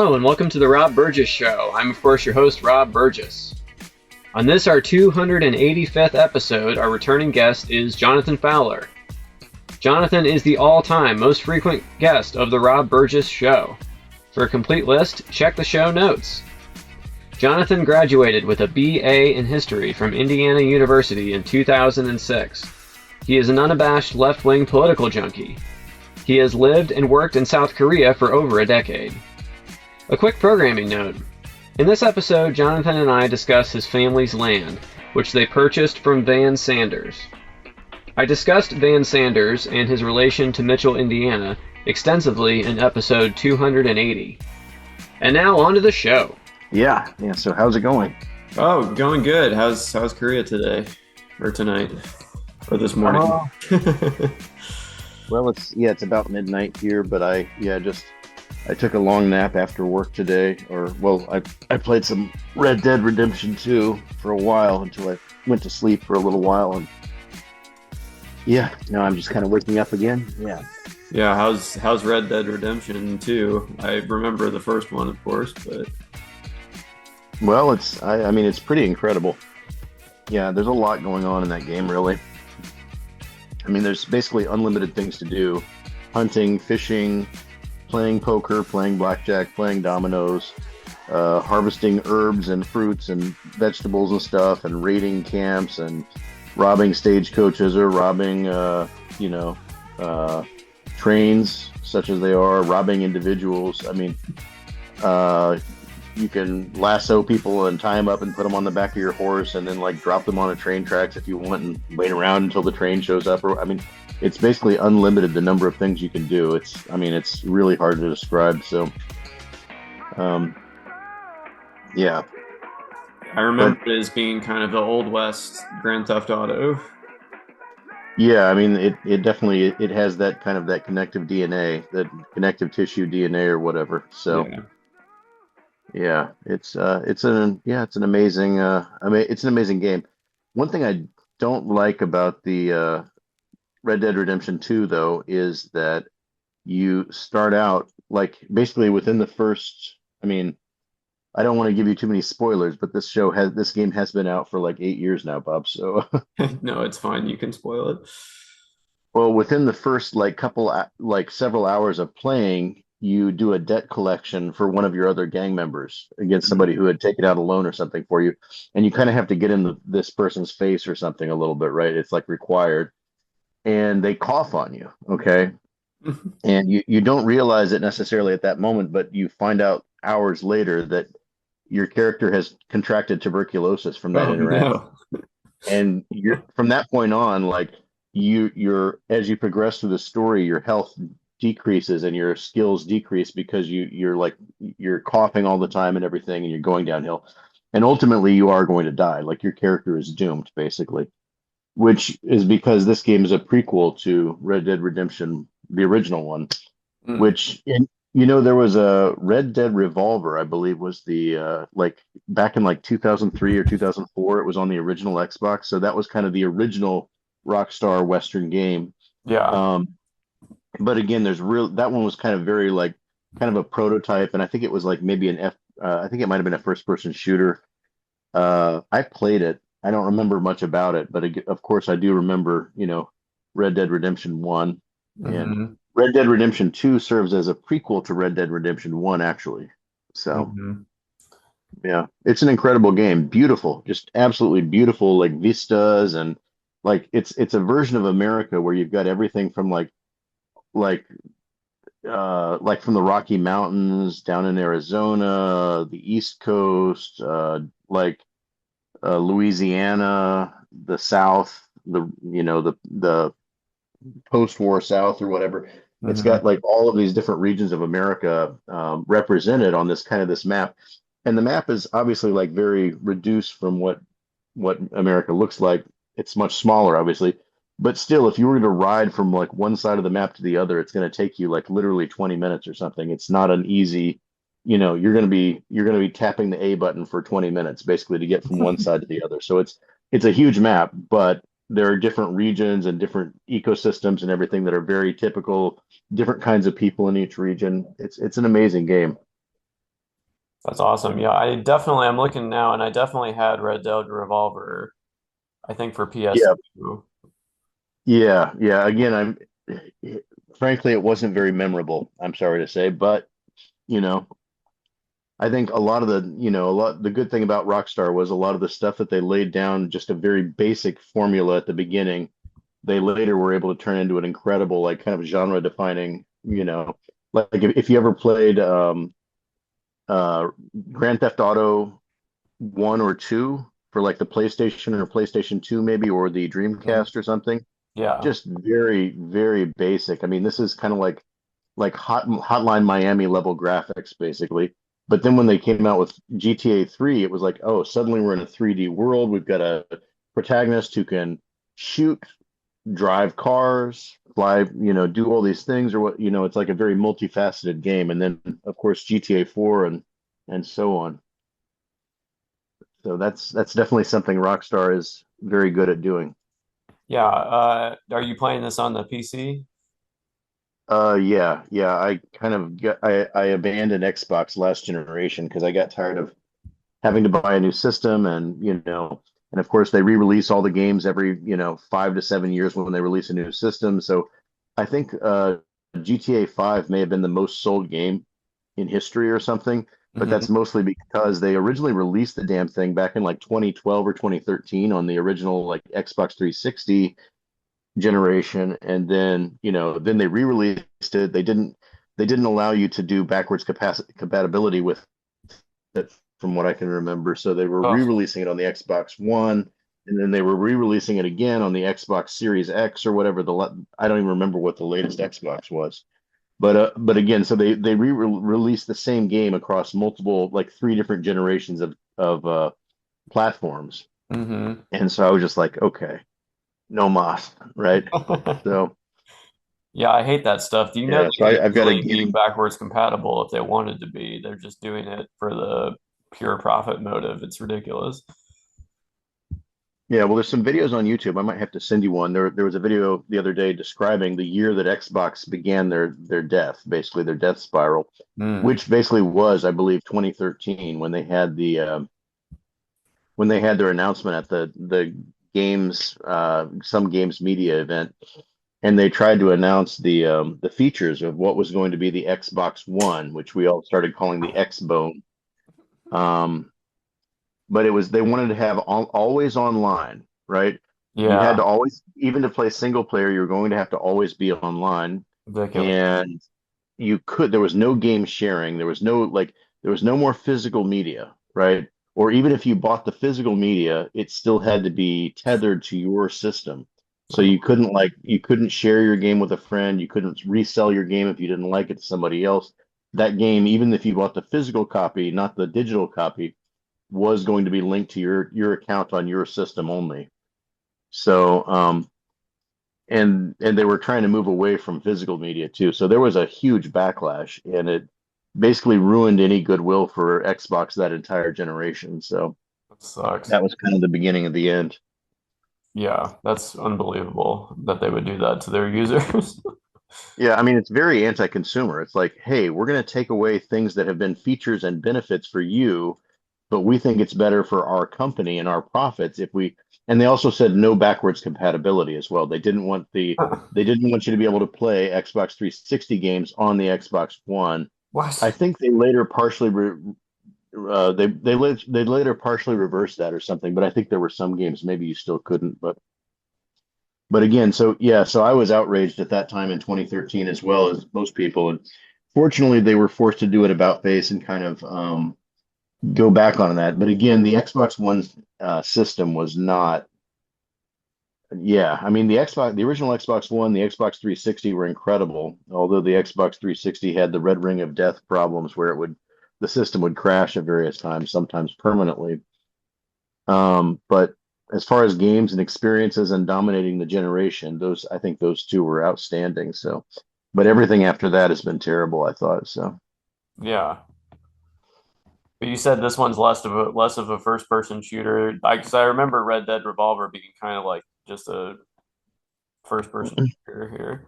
Hello and welcome to the Rob Burgess Show. I'm of course your host, Rob Burgess. On this, our 285th episode, our returning guest is Jonathan Fowler. Jonathan is the all-time most frequent guest of the Rob Burgess Show. For a complete list, check the show notes. Jonathan graduated with a BA in History from Indiana University in 2006. He is an unabashed left-wing political junkie. He has lived and worked in South Korea for over a decade. A quick programming note. In this episode, Jonathan and I discuss his family's land, which they purchased from Van Sanders. I discussed Van Sanders and his relation to Mitchell, Indiana, extensively in episode 280. And now on to the show. Yeah. So how's it going? Oh, going good. How's Korea today, or tonight, or this morning? Well, it's about midnight here, but I took a long nap after work today, I played some Red Dead Redemption 2 for a while until I went to sleep for a little while, and now I'm just kind of waking up again. Yeah, how's Red Dead Redemption 2? I remember the first one, of course, but well, it's pretty incredible. Yeah, there's a lot going on in that game, really. I mean, there's basically unlimited things to do: hunting, fishing, playing poker, playing blackjack, playing dominoes, harvesting herbs and fruits and vegetables and stuff, and raiding camps and robbing stagecoaches or robbing, trains, such as they are, robbing individuals. I mean, you can lasso people and tie them up and put them on the back of your horse and then drop them on a train tracks if you want and wait around until the train shows up. It's basically unlimited, the number of things you can do. It's really hard to describe. So, yeah. I remember it as being kind of the Old West Grand Theft Auto. Yeah, I mean, it definitely has that kind of that connective DNA, that connective tissue DNA or whatever. So, yeah, it's an amazing it's an amazing game. One thing I don't like about the Red Dead Redemption 2, though, is that you start out basically within the first. I mean, I don't want to give you too many spoilers, but this game has been out for 8 years now, Bob. So No, it's fine. You can spoil it. well, within the first several hours of playing, you do a debt collection for one of your other gang members against somebody who had taken out a loan or something for you, and you kind of have to get in this person's face or something a little bit, right? It's required. And they cough on you, okay? And you don't realize it necessarily at that moment, but you find out hours later that your character has contracted tuberculosis from that interaction. No. And from that point on, you're as you progress through the story, your health decreases and your skills decrease because you're coughing all the time and everything, and you're going downhill. And ultimately, you are going to die. Your character is doomed, basically. Which is because this game is a prequel to Red Dead Redemption, the original one, which, there was a Red Dead Revolver, I believe, was the, back in 2003 or 2004, it was on the original Xbox. So that was kind of the original Rockstar Western game. Yeah. But again, that one was kind of very kind of a prototype. And I think it was maybe I think it might've been a first person shooter. I played it. I don't remember much about it, but of course I do remember, Red Dead Redemption 1, and Red Dead Redemption 2 serves as a prequel to Red Dead Redemption 1, actually. So, yeah, it's an incredible game. Beautiful, just absolutely beautiful, vistas, and it's a version of America where you've got everything from from the Rocky Mountains down in Arizona, the East Coast, Louisiana, the South, the post-war South or whatever. It's got all of these different regions of America represented on this map, and the map is obviously very reduced from what America looks like. It's much smaller, obviously, but still, if you were to ride from one side of the map to the other, it's going to take you literally 20 minutes or something. It's not an easy. You're going to be tapping the A button for 20 minutes basically to get from one side to the other. So it's a huge map, but there are different regions and different ecosystems and everything that are very typical, different kinds of people in each region. It's an amazing game. That's awesome. Yeah, I'm looking now, and I definitely had Red Dead Revolver, I think for Yeah, PS2. yeah. Again, I'm frankly, it wasn't very memorable. I'm sorry to say, but you know, I think a lot of the good thing about Rockstar was a lot of the stuff that they laid down, just a very basic formula at the beginning, they later were able to turn into an incredible, like kind of genre defining, like if you ever played uh Grand Theft Auto 1 or 2 for like the PlayStation or PlayStation 2 maybe, or the Mhm. Dreamcast or something, Yeah. just very, very basic. I mean, this is kind of like Hotline Miami level graphics, basically. But then when they came out with GTA 3, it was like, oh, suddenly we're in a 3D world. We've got a protagonist who can shoot, drive cars, fly, do all these things, or what, it's like a very multifaceted game. And then, of course, GTA 4 and so on. So that's definitely something Rockstar is very good at doing. Yeah. Are you playing this on the PC? Yeah. I abandoned Xbox last generation because I got tired of having to buy a new system and and of course they re-release all the games every 5 to 7 years when they release a new system. So I think GTA 5 may have been the most sold game in history or something, but Hmm. that's mostly because they originally released the damn thing back in like 2012 or 2013 on the original like Xbox 360 generation, and then then they re-released it. They didn't allow you to do backwards capacity compatibility with it from what I can remember. So they were Oh, re-releasing it on the Xbox One, and then they were re-releasing it again on the Xbox Series X or whatever I don't even remember what the latest Xbox was. But again, so they re-released the same game across multiple, like three different generations of platforms. hmm. And so I was just like, okay, no mas, right? So Yeah, I hate that stuff. Do you know yeah, they so could I've got a easily be game. backwards compatible if they wanted to be? They're just doing it for the pure profit motive. It's ridiculous. Yeah, well, there's some videos on YouTube. I might have to send you one. There was a video the other day describing the year that Xbox began their death, basically their death spiral, Mm. which basically was, I believe, 2013 when they had their announcement at the games some games media event, and they tried to announce the features of what was going to be the Xbox One, which we all started calling the X Bone. Um, but it was they wanted to have always online, right? You had Yeah, to always, even to play single player, you're going to have to always be online, ridiculous. and there was no game sharing, there was no more physical media, right? Or even if you bought the physical media, it still had to be tethered to your system. So you couldn't share your game with a friend, you couldn't resell your game if you didn't like it to somebody else. That game, even if you bought the physical copy, not the digital copy, was going to be linked to your account on your system only. So and they were trying to move away from physical media too. So there was a huge backlash, and it basically ruined any goodwill for Xbox that entire generation. So That sucks. that was kind of the beginning of the end. Yeah, that's unbelievable that they would do that to their users. Yeah, I mean, it's very anti-consumer. It's like, hey, we're going to take away things that have been features and benefits for you, but we think it's better for our company and our profits if we, and they also said no backwards compatibility as well. They didn't want you to be able to play Xbox 360 games on the Xbox One. I What? think they later partially they later partially reversed that or something, but I think there were some games maybe you still couldn't, but again, so yeah, so I was outraged at that time in 2013 as well as most people, and fortunately they were forced to do it about face and kind of go back on that. But again, the Xbox One system was not. Yeah, I mean the original Xbox One, the Xbox 360 were incredible. Although the Xbox 360 had the red ring of death problems where the system would crash at various times, sometimes permanently. But as far as games and experiences and dominating the generation, I think those two were outstanding. So, but everything after that has been terrible, I thought. So, Yeah. But you said this one's less of a first person shooter. Because I remember Red Dead Revolver being kind of like just a first person shooter here.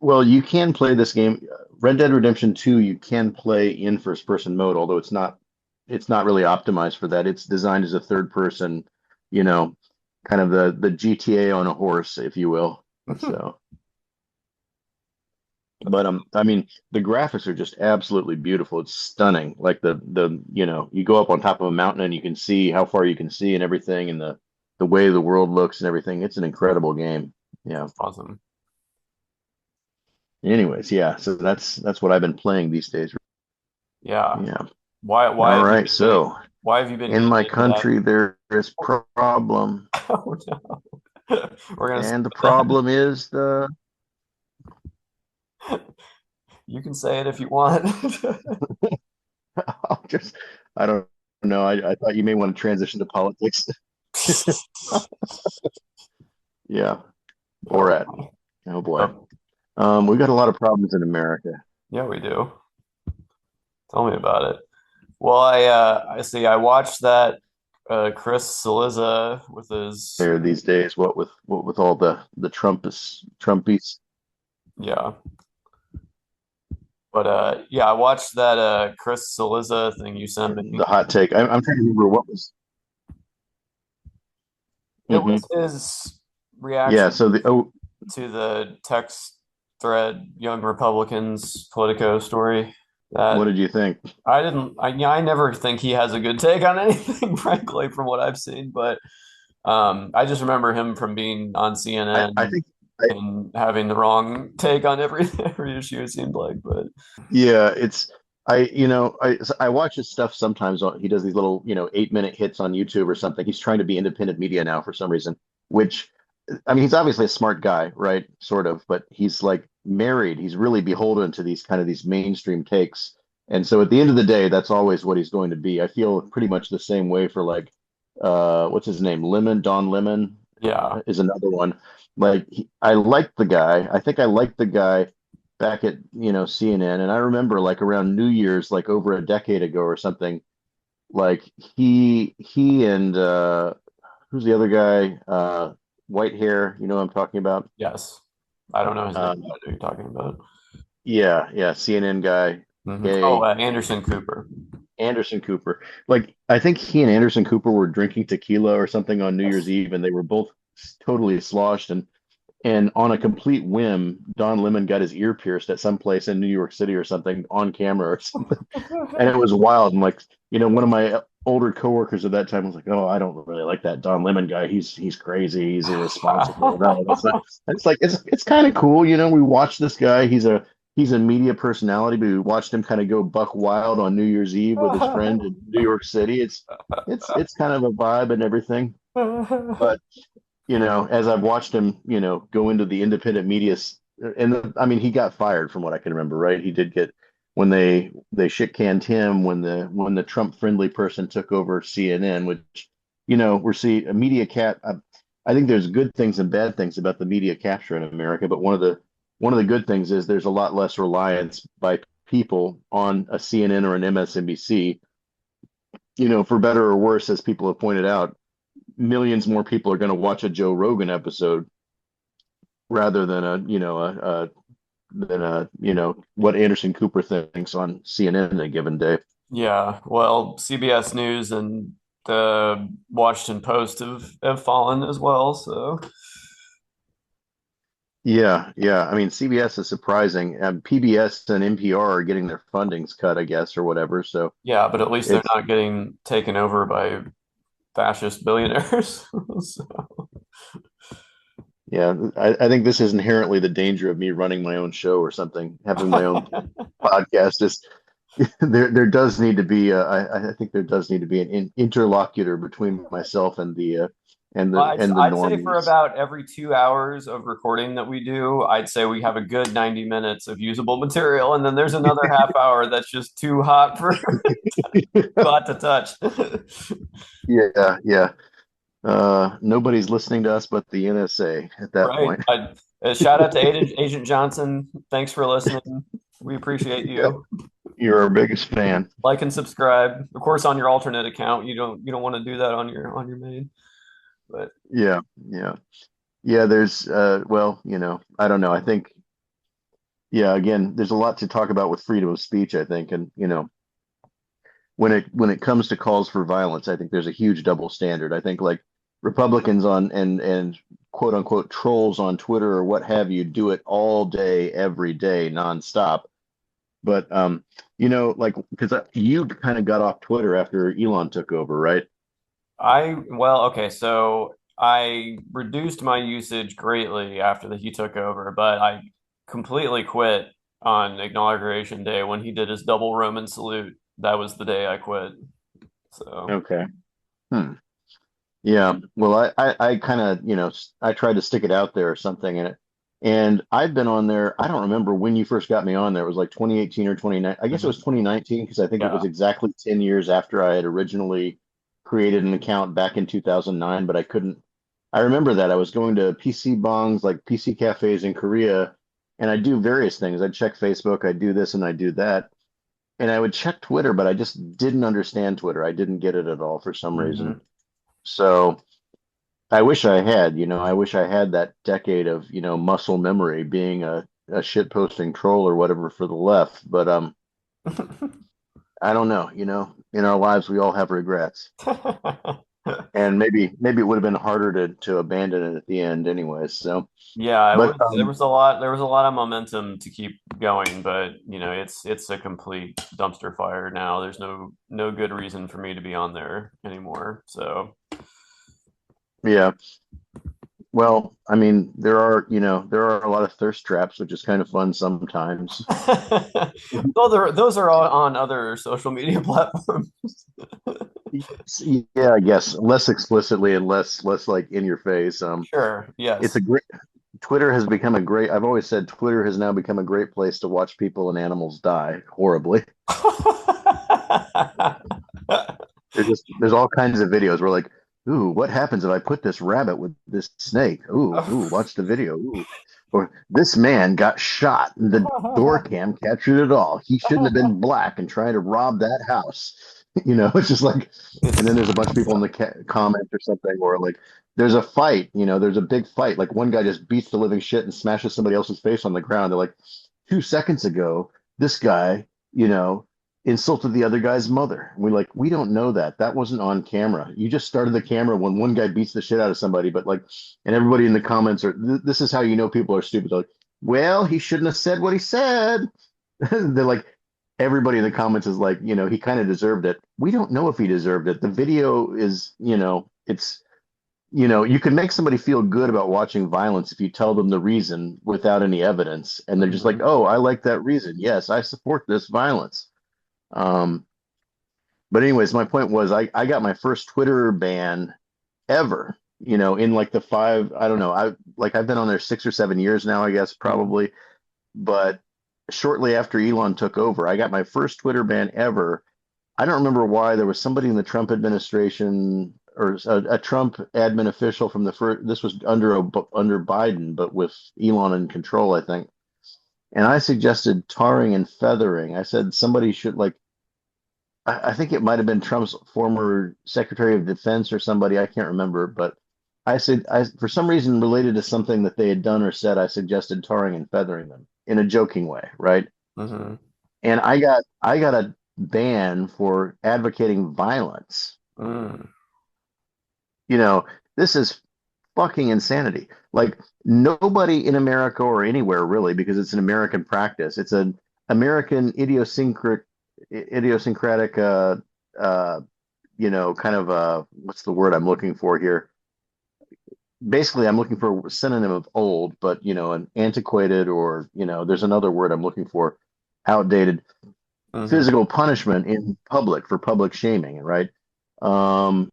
Well, you can play this game, Red Dead Redemption 2, you can play in first person mode, although it's not really optimized for that. It's designed as a third person, you know, kind of the GTA on a horse, if you will. So, but I mean, the graphics are just absolutely beautiful. It's stunning. Like you go up on top of a mountain and you can see how far you can see and everything, and the way the world looks and everything. It's an incredible game. Yeah. Awesome. Anyways, yeah. So that's what I've been playing these days. Yeah. Yeah. Why All have you right. been getting So why have you been in getting my into that? country, there is problem, Oh no. We're gonna and the skip that. problem is the. You can say it if you want. I'll just, I don't know. I thought you may want to transition to politics. Yeah. Oh, Borat. Oh boy. oh, We've got a lot of problems in America. yeah, we do. Tell me about it. Well, I see. I watched that Chris Cillizza with his There these days. What with all the Trumpies, yeah. But yeah, I watched that Chris Cillizza thing you sent the me. hot take. I'm trying to remember what was. It was Hmm. his Yeah. reaction So to the text thread Young Republicans Politico story what that did you think? I never think he has a good take on anything, frankly, from what I've seen. But I just remember him from being on I CNN think. I, and having the wrong take on every every issue, it seemed like. But Yeah, I watch his stuff sometimes. He does these little 8-minute hits on YouTube or something. He's trying to be independent media now for some reason, which I mean, he's obviously a smart guy, right? Sort of, but he's like married. He's really beholden to these mainstream takes. And so at the end of the day, that's always what he's going to be. I feel pretty much the same way for like what's his name? Don Lemon yeah, is another one. Like I like the guy. I think I liked the guy back at CNN, and I remember like around New Year's, like over a decade ago or something. Like he and who's the other guy? White hair. You know what I'm talking about? yes. I don't know his name, but Um, I know who you're talking about. yeah, CNN guy, Oh, gay, Anderson Cooper. Anderson Cooper. Like I think he and Anderson Cooper were drinking tequila or something on New Year's Yes. Eve, and they were both totally sloshed. And on a complete whim, Don Lemon got his ear pierced at some place in New York City or something on camera or something. And it was wild. And like, one of my older coworkers at that time was like, "Oh, I don't really like that Don Lemon guy. He's crazy. He's irresponsible." No, that's not. It's like it's kind of cool. We watched this guy. He's a media personality, but we watched him kind of go buck wild on New Year's Eve with his friend in New York City. It's kind of a vibe and everything. But as I've watched him, go into the independent media, and I mean, he got fired from what I can remember, right? He did get when they shit canned him when the Trump friendly person took over CNN, which we're seeing a media cat. I think there's good things and bad things about the media capture in America, but one of the good things is there's a lot less reliance by people on a CNN or an MSNBC. For better or worse, as people have pointed out, millions more people are going to watch a Joe Rogan episode rather than what Anderson Cooper thinks on CNN in a given day. Yeah, well, CBS News and the Washington Post have fallen as well. So Yeah, yeah. I mean, CBS is surprising. PBS and NPR are getting their fundings cut, I guess, or whatever. So yeah, but at least they're it's not getting taken over by fascist billionaires. So, yeah. I think this is inherently the danger of me running my own show or something, having my own podcast. Is there does need to be I think there does need to be an interlocutor between myself and well, the I'd say for normies. about every 2 hours of recording that we do, I'd say we have a good 90 minutes of usable material, and then there's another half hour that's just too hot for too hot to touch. Yeah, yeah. Nobody's listening to us but the NSA at that Right. point. Shout out to Agent Johnson. Thanks for listening. We appreciate Yeah, you. you're our biggest fan. Like and subscribe. Of course, on your alternate account. You don't want to do that on your main. But Yeah, yeah, yeah. There's well, I don't know. I think. Yeah, again, there's a lot to talk about with freedom of speech, I think, and when it comes to calls for violence, I think there's a huge double standard. I think like Republicans on and quote unquote trolls on Twitter or what have you do it all day, every day, nonstop. But like because you kind of got off Twitter after Elon took over, right? Well, okay, so I reduced my usage greatly after he took over, but I completely quit on Inauguration Day when he did his double Roman salute. That was the day I quit. So, Okay. Hmm. Yeah. Well, I kind of, I tried to stick it out there or something and I've been on there. I don't remember when you first got me on there. It was like 2018 or 29. I guess it was mhm. 2019 because I think it Yeah. was exactly 10 years after I had originally created an account back in 2009, but I couldn't. I remember that I was going to PC bongs, like PC cafes in Korea, and I do various things. I'd check Facebook, I'd do this and I do that. And I would check Twitter, but I just didn't understand Twitter. I didn't get it at all for some reason. Hmm. So I wish I had, I wish I had that decade of, muscle memory being a shit posting troll or whatever for the left. But I don't know, in our lives we all have regrets. And maybe it would have been harder to abandon it at the end anyways. So Yeah, it but was there was a lot of momentum to keep going, but it's a complete dumpster fire now. There's no good reason for me to be on there anymore. So yeah. Well, I mean, there are a lot of thirst traps, which is kind of fun sometimes. those are all on other social media platforms. Yeah, I guess less explicitly and less like in your face. Sure, It's yes. a great Twitter has become a great. I've always said Twitter has now become a great place to watch people and animals die horribly. There's all kinds of videos where like, ooh, what happens if I put this rabbit with this snake? Ooh, watch the video. Ooh, or this man got shot and the door cam captured it all. He shouldn't have been black and trying to rob that house. It's just like, and then there's a bunch of people in the comments or something, or like, there's a fight. There's a big fight. Like one guy just beats the living shit and smashes somebody else's face on the ground. They're like, 2 seconds ago, this guy, you know insulted the other guy's mother. And we're like, we don't know that. That wasn't on camera. You just started the camera when one guy beats the shit out of somebody, but like, and everybody in the comments are, this is how you know people are stupid. They're like, well, he shouldn't have said what he said. They're like, everybody in the comments is like, he kind of deserved it. We don't know if he deserved it. The video is, it's, you can make somebody feel good about watching violence if you tell them the reason without any evidence. And they're just like, Mhm. oh, I like that reason. Yes, I support this violence. Um, but anyways, my point was I got my first Twitter ban ever, in like the five, I don't know, I've been on there 6 or 7 years now, I guess, probably. But shortly after Elon took over, I got my first Twitter ban ever. I don't remember why. There was somebody in the Trump administration or a Trump admin official from the first, this was under Biden, but with Elon in control, I think. And I suggested tarring and feathering. I said somebody should like I think it might have been Trump's former Secretary of Defense or somebody, I can't remember, but I said for some reason related to something that they had done or said, I suggested tarring and feathering them in a joking way, right? Mhm. And I got a ban for advocating violence. Mm. You know, this is fucking insanity. Like nobody in America or anywhere really, because it's an American practice. It's an American idiosyncratic uh kind of what's the word I'm looking for here? Basically, I'm looking for a synonym of old, but an antiquated or there's another word I'm looking for, outdated Mhm. physical punishment in public for public shaming, right? Um,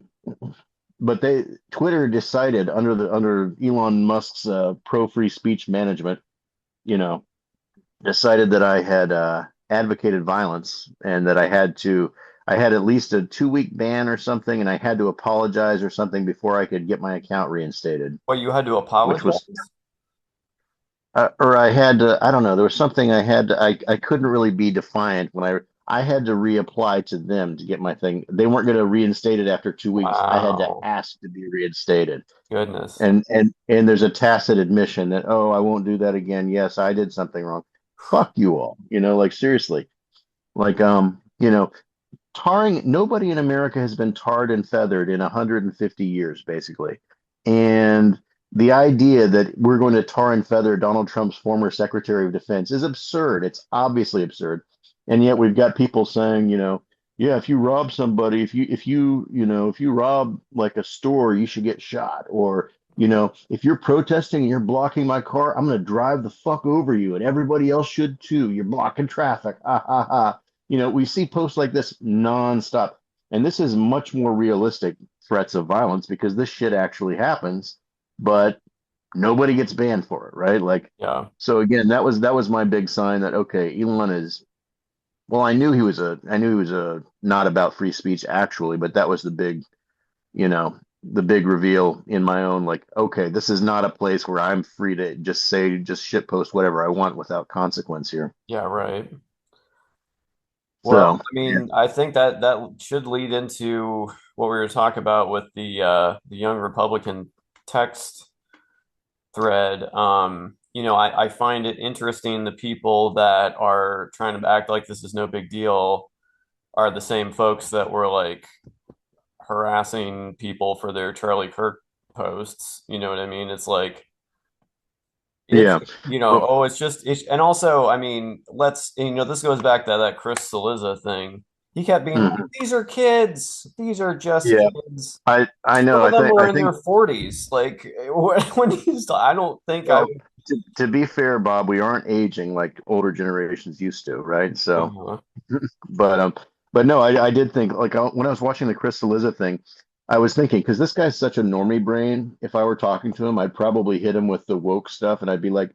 but Twitter decided under Elon Musk's pro free speech management, you know, decided that I had advocated violence and that I had at least a 2 week ban or something, and I had to apologize or something before I could get my account reinstated, Well, you had to which was, apologize? or I had to, I don't know, there was something I couldn't really be defiant when I had to reapply to them to get my thing. They weren't going to reinstate it after 2 weeks. I had to Wow. ask to be reinstated. Goodness. And there's a tacit admission that, oh, I won't do that again. Yes, I did something wrong. Fuck you all. Like seriously. Like tarring, nobody in America has been tarred and feathered in 150 years, basically. And the idea that we're going to tar and feather Donald Trump's former Secretary of Defense is absurd. It's obviously absurd. And yet we've got people saying, yeah, if you rob somebody, if you rob like a store, you should get shot. Or, if you're protesting and you're blocking my car, I'm going to drive the fuck over you, and everybody else should too. You're blocking traffic. Ha ha ha. We see posts like this nonstop. And this is much more realistic threats of violence because this shit actually happens, but nobody gets banned for it, right? Like, Yeah. so again, that was my big sign that okay, Elon is well, I knew he was a not about free speech actually, but that was the big reveal in my own like, okay, this is not a place where I'm free to just shit post whatever I want without consequence here. Yeah, right. Well, So I mean, I think that that should lead into what we were talking about with the young Republican text thread. I find it interesting the people that are trying to act like this is no big deal are the same folks that were like harassing people for their Charlie Kirk posts. You know what I mean? It's like it's yeah. Well, oh, and also, I mean, this goes back to that Chris Cillizza thing. He kept being like, mhm. these are kids. These are just Yeah, kids. I Some know. of them were I in their think 40s. Like when I don't think I well, would. to be fair, Bob, we aren't aging like older generations used to, right? So, Uh, but but no, I did think like when I was watching the Chris Cillizza thing, I was thinking because this guy's such a normie brain. If I were talking to him, I'd probably hit him with the woke stuff, and I'd be like,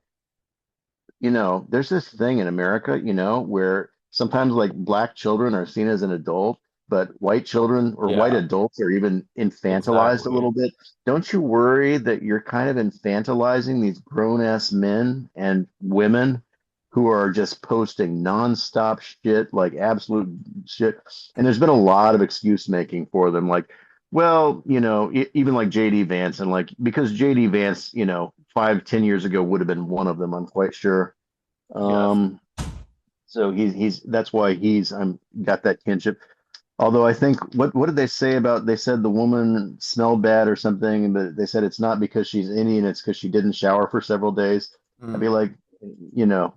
there's this thing in America, where sometimes like black children are seen as an adult, but white children or white yeah, adults are even infantilized a exactly. little bit. Don't you worry that you're kind of infantilizing these grown-ass men and women who are just posting nonstop shit, like absolute shit? And there's been a lot of excuse making for them, like, well, even like JD Vance, and like because JD Vance, 5, 10 years ago would have been one of them, I'm quite sure. Yes. um, so he's that's why he's I'm got that kinship. Although I think what did they say about they said the woman smelled bad or something, but they said it's not because she's Indian, it's because she didn't shower for several days. I'd be Mm. like, you know,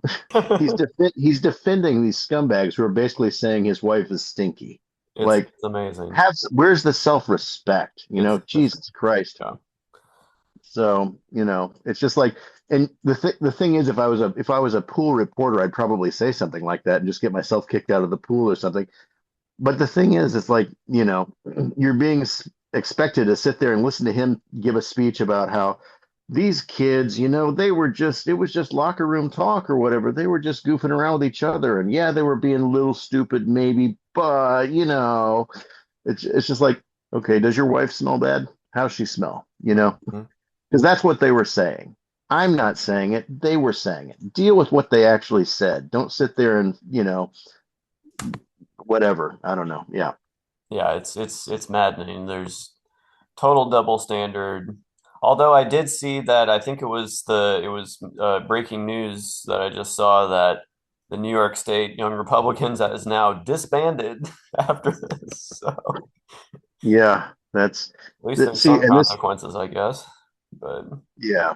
he's defending these scumbags who are basically saying his wife is stinky. Like, It's amazing. where's the self-respect? It's just Jesus Christ. yeah. So, it's just like, and the thing is, if I was a pool reporter, I'd probably say something like that and just get myself kicked out of the pool or something. But the thing is, it's like, you're being expected to sit there and listen to him give a speech about how these kids, it was just locker room talk or whatever. They were just goofing around with each other. And yeah, they were being a little stupid, maybe, but, it's just like, okay, does your wife smell bad? How's she smell? Mhm. Because that's what they were saying. I'm not saying it. They were saying it. Deal with what they actually said. Don't sit there and, whatever. I don't know. Yeah. Yeah, it's maddening. There's total double standard. Although I did see that I think it was breaking news that I just saw that the New York State Young Republicans is now disbanded after this. So at Yeah. That's least there's see, some and this, consequences, I guess. But yeah,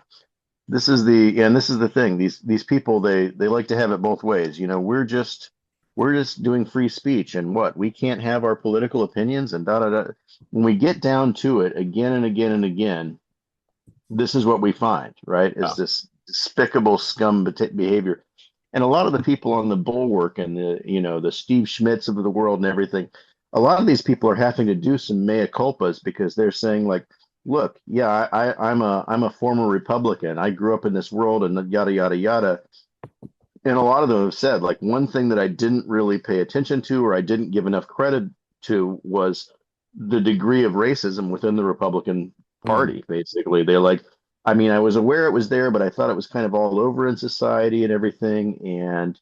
and this is the thing. These people, they like to have it both ways. We're just doing free speech, and what we can't have our political opinions and da da da. When we get down to it, again and again and again, this is what we find, right? yeah, Is this despicable scum behavior. And a lot of the people on the bulwark and the Steve Schmitz of the world and everything, a lot of these people are having to do some mea culpas because they're saying like, look, yeah, I'm a former Republican. I grew up in this world and yada yada yada. And a lot of them have said like one thing that I didn't really pay attention to or I didn't give enough credit to was the degree of racism within the Republican mm, Party. Basically, they're like, I mean, I was aware it was there, but I thought it was kind of all over in society and everything. And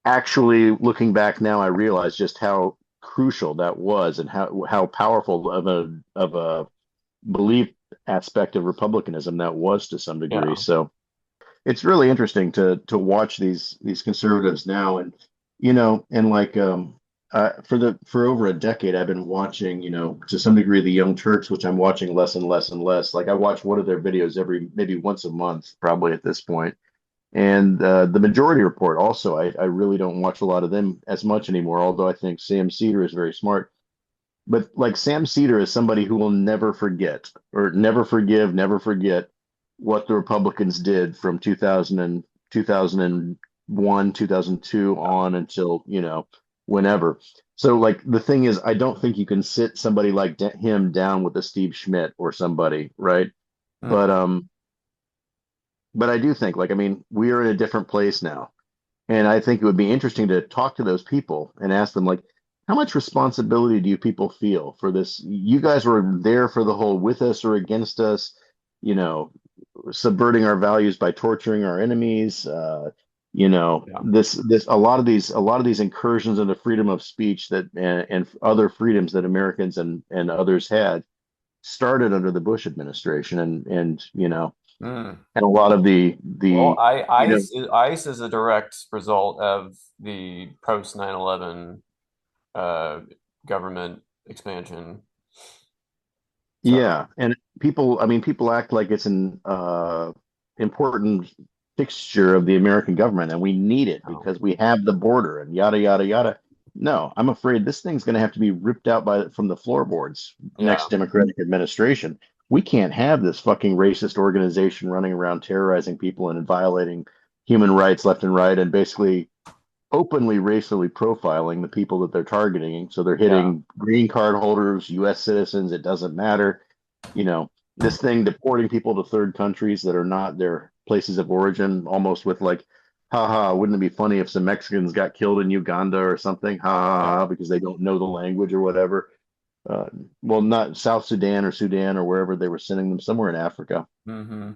actually, looking back now, I realize just how crucial that was and how powerful of a belief aspect of republicanism that was to some degree. yeah. So it's really interesting to watch these conservatives now, and and like for over a decade I've been watching, to some degree the Young Turks, which I'm watching less and less and less. Like I watch one of their videos every maybe once a month, probably at this point. And the Majority Report also, I really don't watch a lot of them as much anymore, although I think Sam Cedar is very smart. But like Sam Cedar is somebody who will never forget or never forgive, never forget what the Republicans did from 2001, 2002 on until, whenever. So like the thing is, I don't think you can sit somebody like him down with a Steve Schmidt or somebody, right? But Mhm. but I do think, like, I mean, we are in a different place now. And I think it would be interesting to talk to those people and ask them, like, how much responsibility do you people feel for this? You guys were there for the whole with us or against us, you know, subverting our values by torturing our enemies. Yeah. This a lot of these incursions into freedom of speech that and other freedoms that Americans and others had started under the Bush administration, Mm. and a lot of Well, the you know ICE is a direct result of the post 9/11 uh, government expansion. So, Yeah, and I mean, people act like it's an important fixture of the American government, and we need it oh, because we have the border and yada yada yada. No, I'm afraid this thing's going to have to be ripped out from the floorboards yeah, next Democratic administration. We can't have this fucking racist organization running around terrorizing people and violating human rights left and right, and basically openly racially profiling the people that they're targeting. So they're yeah. hitting green card holders, U.S. citizens. It doesn't matter. This thing deporting people to third countries that are not their places of origin, almost with like, haha, wouldn't it be funny if some Mexicans got killed in Uganda or something? Ha ha ha, because they don't know the language or whatever. Uh, well, not South Sudan or Sudan or wherever they were sending them, somewhere in Africa. Hmm.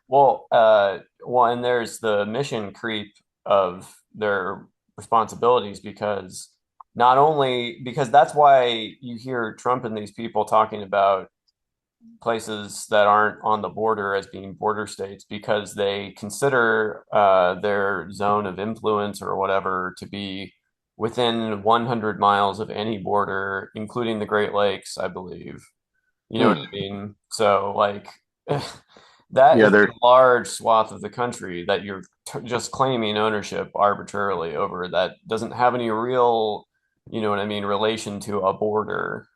And there's the mission creep of their responsibilities because not only because that's why you hear Trump and these people talking about places that aren't on the border as being border states because they consider their zone of influence or whatever to be within 100 miles of any border, including the Great Lakes, I believe. You know what I Hmm. mean? So, like, that Yeah, is a they're large swath of the country that you're just claiming ownership arbitrarily over that doesn't have any real, you know what I mean, relation to a border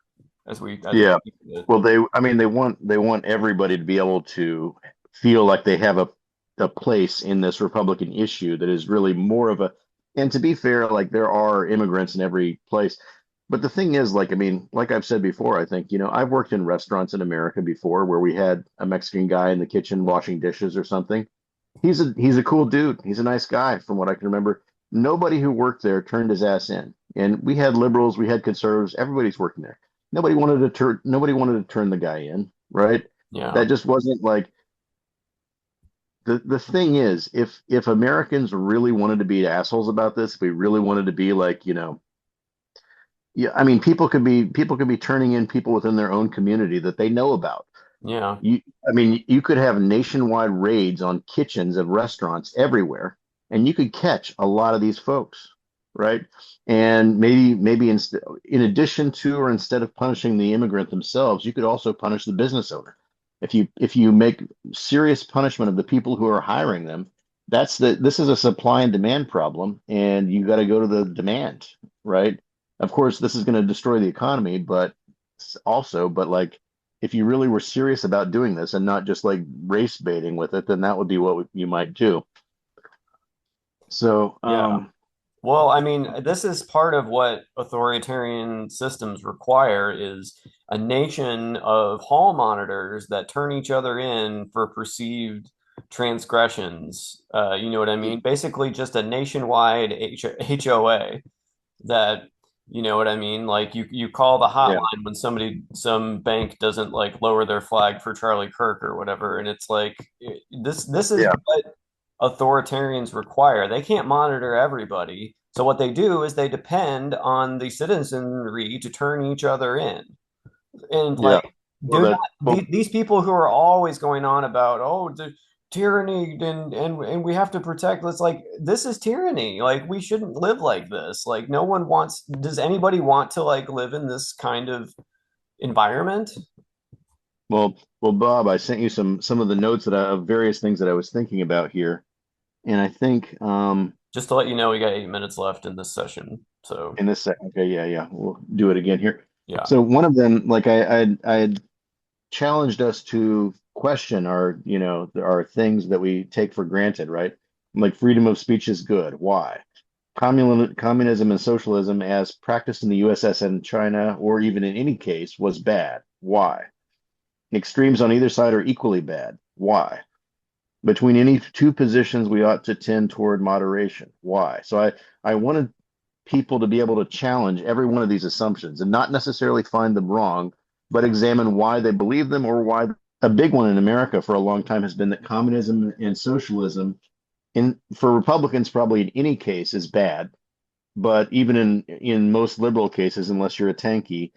as we yeah. think of it. Well, I mean, they want everybody to be able to feel like they have a place in this Republican issue that is really more of a. And to be fair, like there are immigrants in every place, but the thing is, like, I mean, like I've said before, I think I've worked in restaurants in America before where we had a Mexican guy in the kitchen washing dishes or something. He's a cool dude. He's a nice guy, from what I can remember. Nobody who worked there turned his ass in, and we had liberals, we had conservatives, everybody's working there. Nobody wanted to turn the guy in, right? Yeah. That just wasn't like the thing is, if Americans really wanted to be assholes about this, if we really wanted to be like, yeah, I mean, people could be turning in people within their own community that they know about. Yeah. I mean, you could have nationwide raids on kitchens of restaurants everywhere, and you could catch a lot of these folks, right? And maybe in addition to or instead of punishing the immigrant themselves, you could also punish the business owner. If you make serious punishment of the people who are hiring them, this is a supply and demand problem, and you got to go to the demand, right? Of course, this is going to destroy the economy, but like if you really were serious about doing this and not just like race baiting with it, then that would be what you might do. So, Yeah. Well, I mean, this is part of what authoritarian systems require is a nation of hall monitors that turn each other in for perceived transgressions. You know what I mean? Basically, just a nationwide HOA that, you know what I mean? Like you call the yeah, hotline when some bank doesn't like lower their flag for Charlie Kirk or whatever, and it's like this is yeah, what authoritarians require. They can't monitor everybody. So what they do is they depend on the citizenry to turn each other in. And yeah. like Well, do not that well, these people who are always going on about, oh, tyranny and we have to protect. It's like this is tyranny. Like we shouldn't live like this. Like no one wants. Does anybody want to like live in this kind of environment? Well, Bob, I sent you some of the notes of various things that I was thinking about here, and I think Just to let you know, we got 8 minutes left in this session. So in this second, okay, yeah, we'll do it again here. yeah, So one of them, like I had challenged us to question our things that we take for granted, right? Like freedom of speech is good. Why? Communism and socialism, as practiced in the USS and China, or even in any case, was bad. Why? Extremes on either side are equally bad. Why? Between any two positions, we ought to tend toward moderation. Why? So I wanted people to be able to challenge every one of these assumptions and not necessarily find them wrong, but examine why they believe them or why. A big one in America for a long time has been that communism and socialism, for Republicans, probably in any case, is bad. But even in most liberal cases, unless you're a tanky,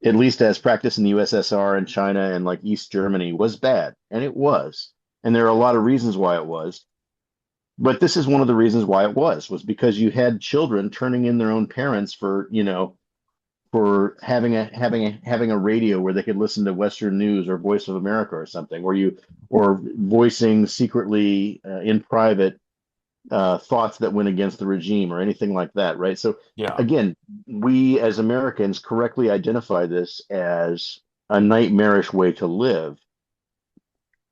at least as practiced in the USSR and China and like East Germany, was bad, and it was. And there are a lot of reasons why it was. But this is one of the reasons why it was because you had children turning in their own parents for having a radio where they could listen to Western news or Voice of America or something, or voicing secretly in private thoughts that went against the regime or anything like that, right? So yeah. again, we as Americans correctly identify this as a nightmarish way to live,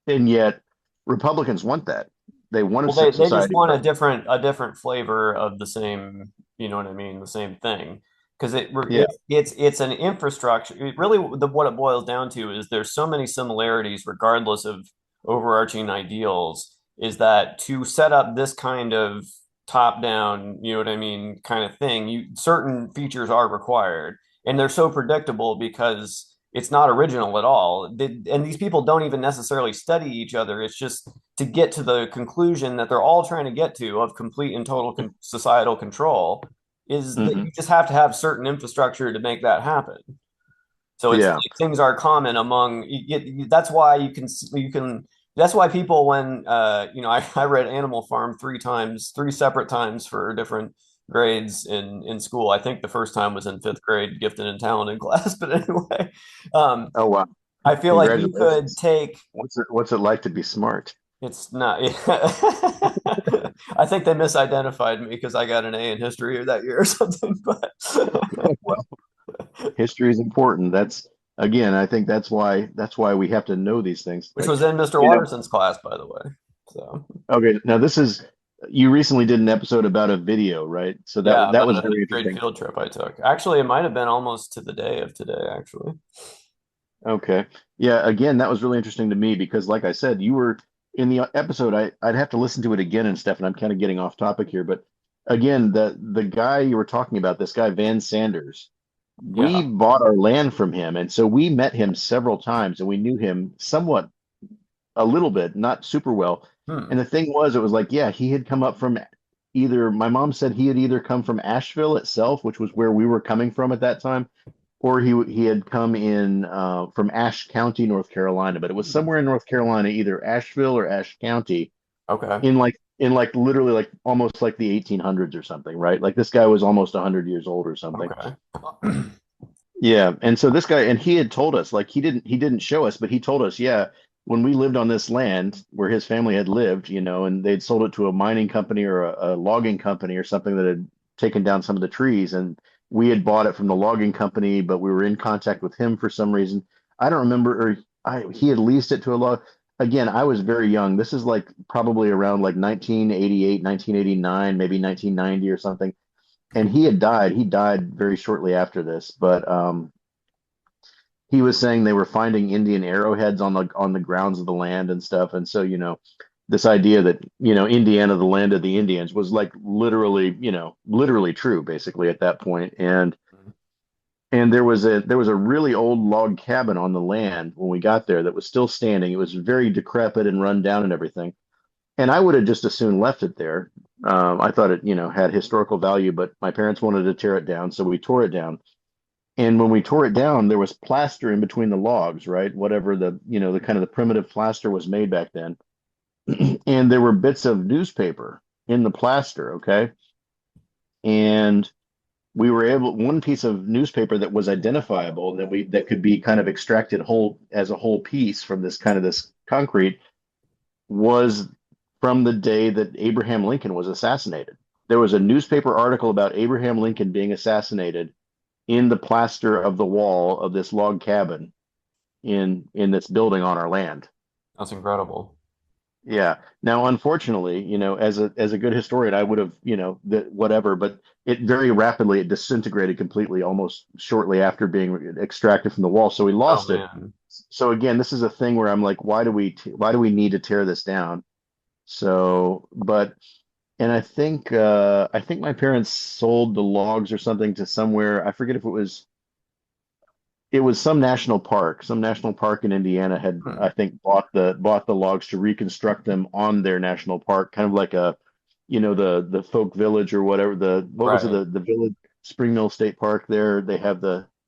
and yet Republicans want that. They want a Well, they just society want where, a different flavor of the same, you know what I mean, the same thing. Because yeah, it's an infrastructure. Really, what it boils down to is there's so many similarities, regardless of overarching ideals. Is that to set up this kind of top down, you know what I mean, kind of thing? Certain features are required, and they're so predictable because it's not original at all. And these people don't even necessarily study each other. It's just to get to the conclusion that they're all trying to get to of complete and total societal control is that hmm you just have to have certain infrastructure to make that happen. So it's yeah, like things are common among that's why you can that's why people when I read Animal Farm three separate times for different grades in school. I think the first time was in fifth grade, gifted and talented class. But anyway, um, oh wow, I feel like you could congratulations. take What's it like to be smart? it's not. I think they misidentified me because I got an A in history that year or something. But Well, history is important. That's again, I think that's why we have to know these things. which was in Mr. You know, Watterson's class, by the way. So okay, now this is you recently did an episode about a video, right? So yeah, that about was a very fifth grade interesting. field trip I took. Actually, it might have been almost to the day of today. Actually, Okay. Yeah, again, that was really interesting to me because like I said, you were in the episode. I'd have to listen to it again and stuff, and I'm kind of getting off topic here, but again, the guy you were talking about, this guy Van Sanders, we yeah. bought our land from him, and so we met him several times and we knew him somewhat a little bit, not super well. And Hmm. the thing was, it was like, yeah, he had come up from either, my mom said he had either come from Asheville itself, which was where we were coming from at that time, or he had come in from Ashe County, North Carolina, but it was somewhere in North Carolina, either Asheville or Ashe County, Okay. in like literally like almost like the 1800s or something, right? Like this guy was almost 100 years old or something. Okay. Yeah, and so this guy, and he had told us, like he didn't show us, but he told us, yeah, when we lived on this land where his family had lived, and they'd sold it to a mining company or a logging company or something that had taken down some of the trees, and we had bought it from the logging company, but we were in contact with him for some reason. I don't remember, or he had leased it to a log. Again, I was very young. This is like probably around like 1988, 1989, maybe 1990 or something, and he had died. He died very shortly after this, but he was saying they were finding Indian arrowheads on the grounds of the land and stuff. And so, this idea that, Indiana, the land of the Indians, was like literally true basically at that point. And there was a really old log cabin on the land when we got there that was still standing. It was very decrepit and run down and everything. And I would have just as soon left it there. I thought it, had historical value, but my parents wanted to tear it down, so we tore it down. And when we tore it down, there was plaster in between the logs, right? Whatever the kind of the primitive plaster was made back then. and there were bits of newspaper in the plaster, okay? And we were able one piece of newspaper that was identifiable that could be kind of extracted whole as a whole piece from this concrete was from the day that Abraham Lincoln was assassinated. There was a newspaper article about Abraham Lincoln being assassinated in the plaster of the wall of this log cabin in this building on our land. That's incredible. Yeah. Now, unfortunately, as a good historian, I would have, whatever, but it very rapidly it disintegrated completely almost shortly after being extracted from the wall. So we Oh lost it. man. So again, this is a thing where I'm like, why do we need to tear this down? So, but and I think my parents sold the logs or something to somewhere. I forget if it was some national park in Indiana had, Hmm. I think, bought the logs to reconstruct them on their national park, kind of like the folk village or whatever. What was it, Right. the village, Spring Mill State Park there. They have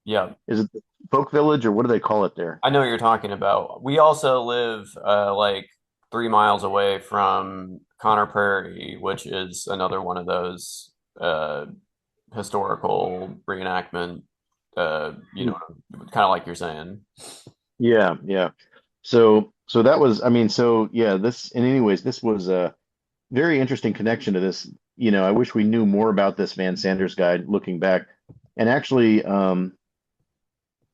Yeah. is it the folk village or what do they call it there? I know what you're talking about. We also live like 3 miles away from Connor Prairie, which is another one of those historical reenactment, kind of like you're saying. Yeah, yeah. So that was, I mean, so yeah, anyways, this was a very interesting connection to this. I wish we knew more about this Van Sanders guy looking back. And actually,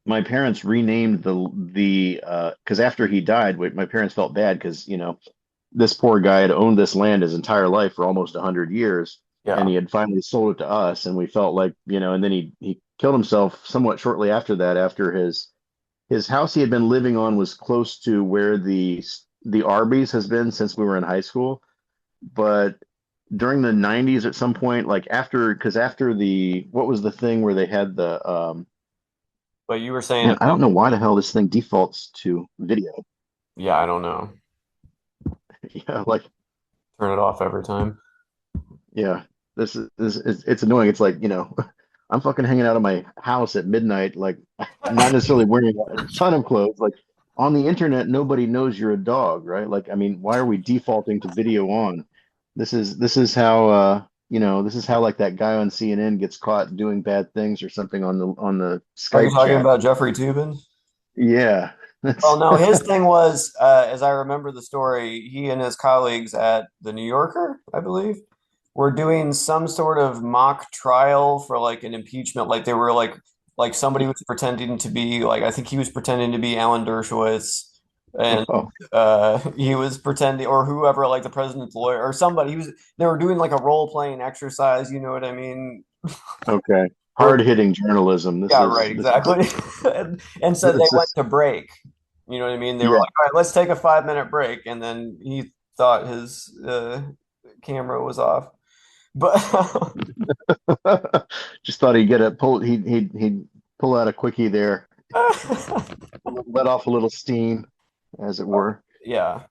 my parents renamed the because after he died, my parents felt bad because this poor guy had owned this land his entire life for almost 100 years, and Yeah. he had finally sold it to us, and we felt like and then he killed himself somewhat shortly after that. After his house he had been living on was close to where the Arby's has been since we were in high school, but during the 90s at some point, like after the what was the thing where they had the But you were saying man, I don't about, know why the hell this thing defaults to video. yeah, I don't know. Yeah, like Turn it off every time. yeah, this is it's annoying. It's like, I'm fucking hanging out of my house at midnight, like not necessarily wearing a ton of clothes. Like on the internet, nobody knows you're a dog, right? Like, I mean, why are we defaulting to video on? This is how this is how like that guy on CNN gets caught doing bad things or something on the Are you Skype talking chat. about Jeffrey Toobin? Yeah, Well, that's no, his thing was, as I remember the story, he and his colleagues at the New Yorker, I believe, were doing some sort of mock trial for like an impeachment. Like they were like somebody was pretending to be like I think he was pretending to be Alan Dershowitz, and oh, he was pretending or whoever like the president's lawyer or somebody. They were doing like a role playing exercise. You know what I mean? okay. Where Hard-hitting journalism. This yeah, is right, this is exactly. And so they this went is to break. You know what I mean? They were yeah. like, all right, let's take a 5 minute break. And then he thought his camera was off. But Just thought he'd get a pull. He'd pull out a quickie there, let off a little steam, as it were. yeah,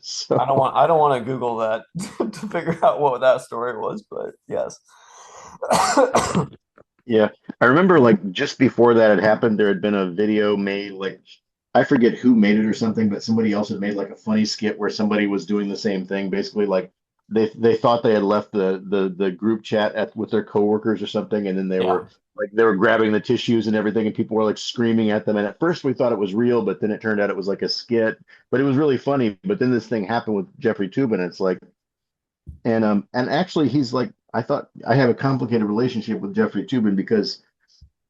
So I don't want to Google that to figure out what that story was, but yes. yeah, I remember like just before that had happened, there had been a video made. Like I forget who made it or something, but somebody else had made like a funny skit where somebody was doing the same thing. Basically, like they thought they had left the group chat with their coworkers or something, and then Yeah. they were grabbing the tissues and everything, and people were like screaming at them. And at first we thought it was real, but then it turned out it was like a skit. But it was really funny. But then this thing happened with Jeffrey Tubin. And it's like, and actually he's like, I thought I have a complicated relationship with Jeffrey Tubin because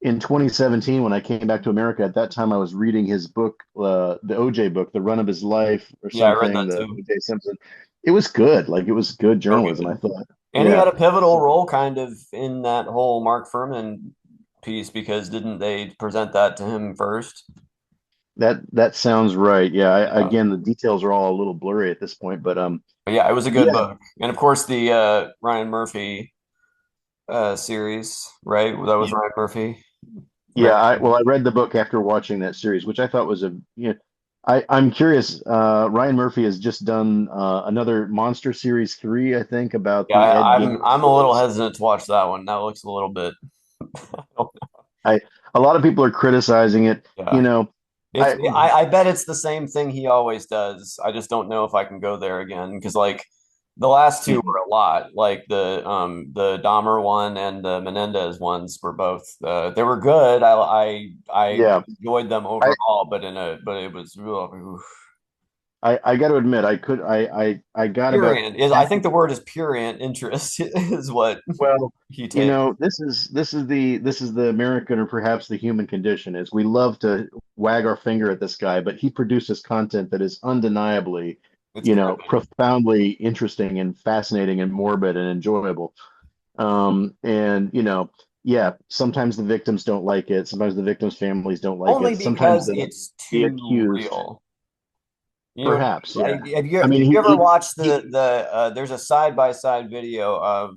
in 2017 when I came back to America, at that time I was reading his book, the OJ book, The Run of His Life or Yeah, I read something, that the too. OJ Simpson. It was good. Like it was good So journalism, I good. thought. And he Yeah. had a pivotal So role kind of in that whole Mark Furman piece because didn't they present that to him first? that sounds right. Yeah. Yeah. Again, the details are all a little blurry at this point, but But yeah, it was a good yeah, book. And of course the Ryan Murphy series, right? That was yeah, Ryan Murphy. yeah. Right. I read the book after watching that series, which I thought was I'm curious. Ryan Murphy has just done another Monster Series 3, I think, about Yeah, the Ed I'm Gein a little boys. hesitant to watch that one. That looks a little bit I A lot of people are criticizing it. You yeah. know, It's I bet it's the same thing he always does. I just don't know if I can go there again because like the last two Mhm. were a lot. Like the Dahmer one and the Menendez ones were both they were good. I Yeah. enjoyed them I, overall, but it was oof. I got to admit, I got about Purient is 10. I think the word is purient interest is what Well, he takes. this is the American or perhaps the human condition is we love to wag our finger at this guy, but he produces content that is undeniably, It's gripping. profoundly interesting and fascinating and morbid and enjoyable. And yeah, sometimes the victims don't like it. Sometimes the victims' families don't like Only it. Sometimes because the it's the too accused, real. You know, perhaps, yeah. I have mean, you ever watched he there's a side by side video of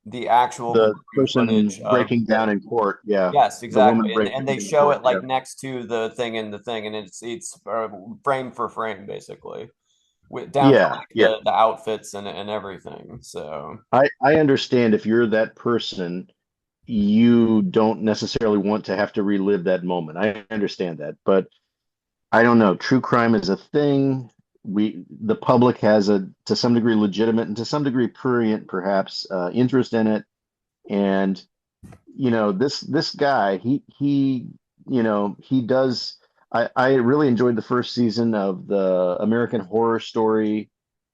the actual the courtroom person footage of breaking down the in court, yeah, yes, the woman exactly. And breaking they down in show court, it yeah, like next to the thing in the thing and it's frame for frame basically with down to yeah, like yeah. the outfits and everything. So I understand if you're that person, you don't necessarily want to have to relive that moment. I understand that, but I don't know. True crime is a thing. The public has a, to some degree, legitimate and to some degree prurient, perhaps, interest in it. And this guy, he does. I really enjoyed the first season of the American Horror Story,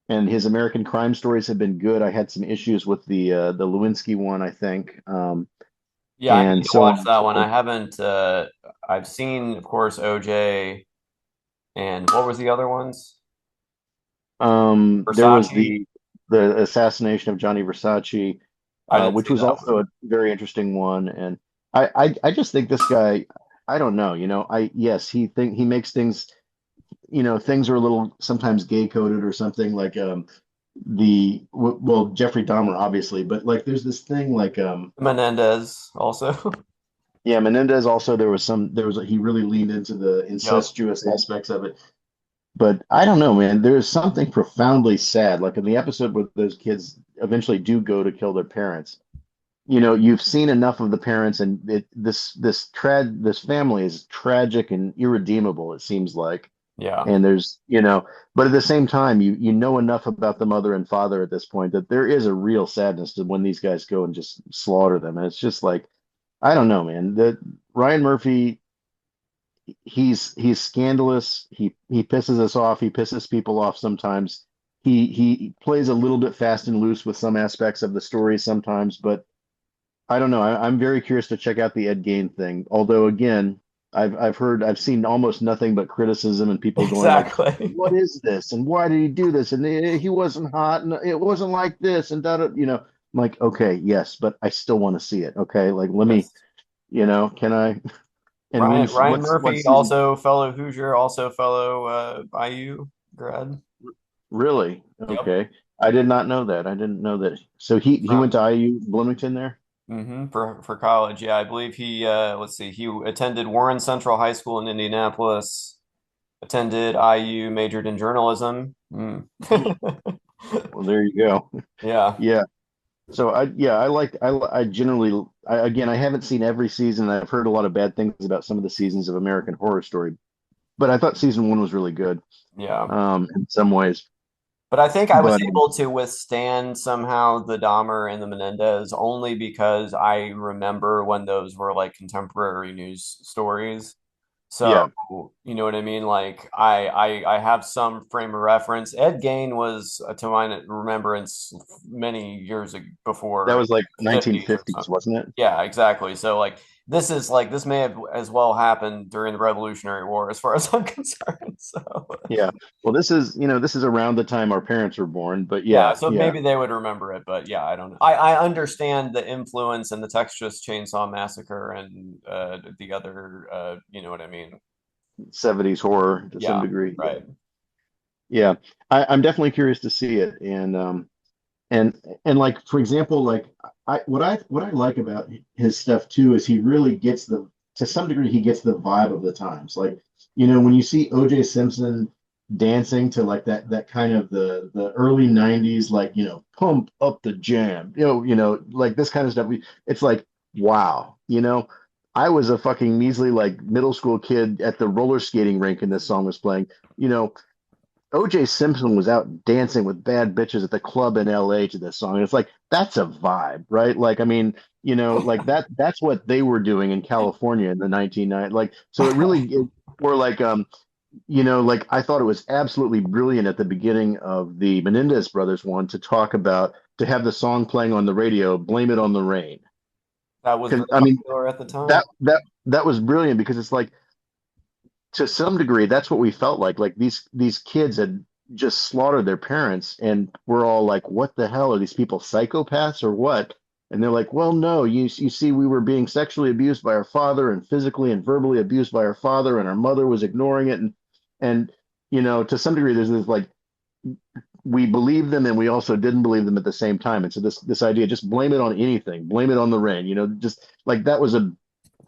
and his American crime stories have been good. I had some issues with the Lewinsky one, I think, yeah, I need and to so on watch and that so one. I forth. haven't I've seen of course OJ and what was the other ones? There was Versace. the assassination of Johnny Versace, I didn't which see was that also one. a very interesting one. And I just think this guy, I don't know, yes, he makes things, things are a little sometimes gay coded or something like well, Jeffrey Dahmer obviously, but like there's this thing like Menendez also. yeah, Menendez also he really leaned into the Yep. incestuous aspects of it. But I don't know, man. There's something profoundly sad. Like in the episode where those kids eventually do go to kill their parents. You've seen enough of the parents, and this family is tragic and irredeemable, it seems like. Yeah. And but at the same time, you know enough about the mother and father at this point that there is a real sadness to when these guys go and just slaughter them. And it's just like, I don't know, man. That Ryan Murphy, he's scandalous. He pisses us off. He pisses people off sometimes. He plays a little bit fast and loose with some aspects of the story sometimes, but I don't know. I'm very curious to check out the Ed Gein thing. Although again, I've seen almost nothing but criticism and people going like, Exactly. "What is this? And why did he do this? And he wasn't hot, and it wasn't like this." And da, da, I'm like, okay, yes, but I still want to see it. Okay, like let me, Yes. can I? And Ryan what Murphy, season? also fellow Hoosier, also fellow IU grad. Really? Yep. Okay. I did not know that. I didn't know that. So he went to From IU Bloomington there? for college. Yeah, I believe he let's see, he attended Warren Central High School in Indianapolis, attended IU, majored in journalism. Mm. Hmm. Well, there you go. Yeah. Yeah. So I generally again I haven't seen every season. I've heard a lot of bad things about some of the seasons of American Horror Story, but I thought season one was really good Yeah. in some ways. But I think I was But able to withstand somehow the Dahmer and the Menendez only because I remember when those were like contemporary news stories. So, yeah, you know what I mean? Like I have some frame of reference. Ed Gein was, to my remembrance, many years that before was like 50s or 1950s, something. wasn't it? Yeah, exactly. So like this may have as well happened during the Revolutionary War as far as I'm concerned. So Yeah. Well, this is around the time our parents were born, but yeah, yeah, so yeah. maybe they would remember it, but yeah, I don't know. I understand the influence and the Texas Chainsaw Massacre and the other you know what I mean? 70s horror to some Yeah, degree. Yeah. right. Yeah. I'm definitely curious to see it. And like for example, like what I like about his stuff too is he really gets the to some degree he gets the vibe of the times. Like, when you see OJ Simpson dancing to like that kind of the early 90s, like, pump up the jam, like this kind of stuff. It's like, wow, I was a fucking measly like middle school kid at the roller skating rink and this song was playing. You know, OJ Simpson was out dancing with bad bitches at the club in LA to this song. It's like that's a vibe, right? Like, I mean, like that's what they were doing in California in the 1990s. Like, so or like like I thought it was absolutely brilliant at the beginning of the Menendez brothers one to talk about to have the song playing on the radio, Blame It on the Rain. That was Because very I mean popular at the time. that was brilliant because it's like to some degree that's what we felt like. Like these kids had just slaughtered their parents and we're all like, what the hell are these people psychopaths or what? And they're like, well, no, you see, we were being sexually abused by our father and physically and verbally abused by our father, and our mother was ignoring it. And to some degree, there's this like we believed them and we also didn't believe them at the same time. And so this idea, just blame it on anything, blame it on the rain, just like that was a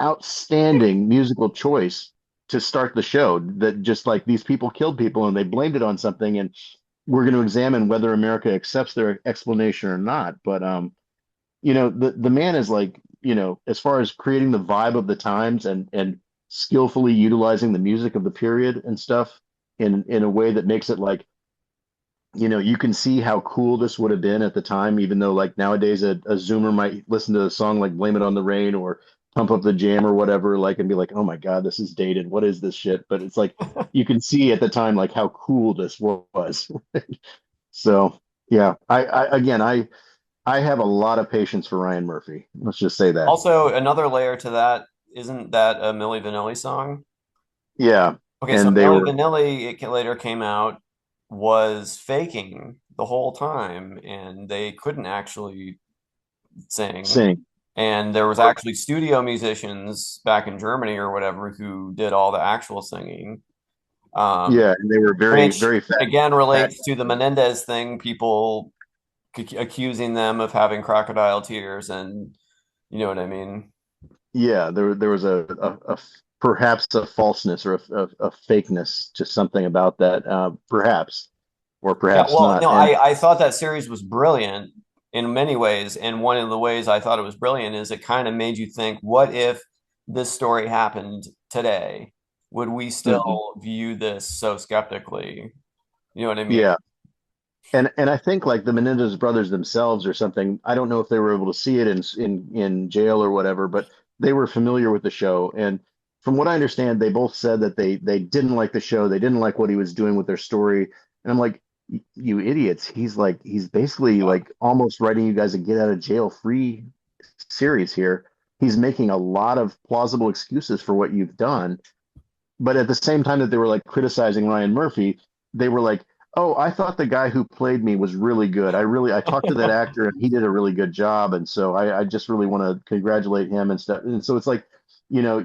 outstanding musical choice to start the show. That just like these people killed people and they blamed it on something, and we're going to examine whether America accepts their explanation or not. But the man is like, as far as creating the vibe of the times and skillfully utilizing the music of the period and stuff in a way that makes it like, you can see how cool this would have been at the time, even though like nowadays a Zoomer might listen to a song like Blame It on the Rain or Pump Up the Jam or whatever, like, and be like, oh my God, this is dated. What is this shit? But it's like you can see at the time like how cool this was. So yeah, I have a lot of patience for Ryan Murphy. Let's just say that. Also, another layer to that, isn't that a Milli Vanilli song? Yeah. Okay, so And they Milli were Vanilli, later came out, was faking the whole time, and they couldn't actually sing. sing. And there was actually studio musicians back in Germany or whatever who did all the actual singing. Um, Yeah. And they were very, which very again fat. relates to the Menendez thing, people accusing them of having crocodile tears, and you know what I mean? Yeah. There was perhaps a falseness or a fakeness to something about that. Perhaps, or Yeah, perhaps well, not. no, And I thought that series was brilliant in many ways, and one of the ways I thought it was brilliant is it kind of made you think, what if this story happened today? Would we mhm. still view this so skeptically? You know what I mean? Yeah. And I think like the Menendez brothers themselves or something, I don't know if they were able to see it in jail or whatever, but they were familiar with the show. And from what I understand, they both said that they didn't like the show. They didn't like what he was doing with their story. And I'm like, you idiots. He's basically Yeah. like almost writing you guys a get out of jail free series here. He's making a lot of plausible excuses for what you've done. But at the same time that they were like criticizing Ryan Murphy, they were like, "Oh, I thought the guy who played me was really good. I talked to that actor and he did a really good job, and so I just really want to congratulate him and stuff." And so it's like, you know,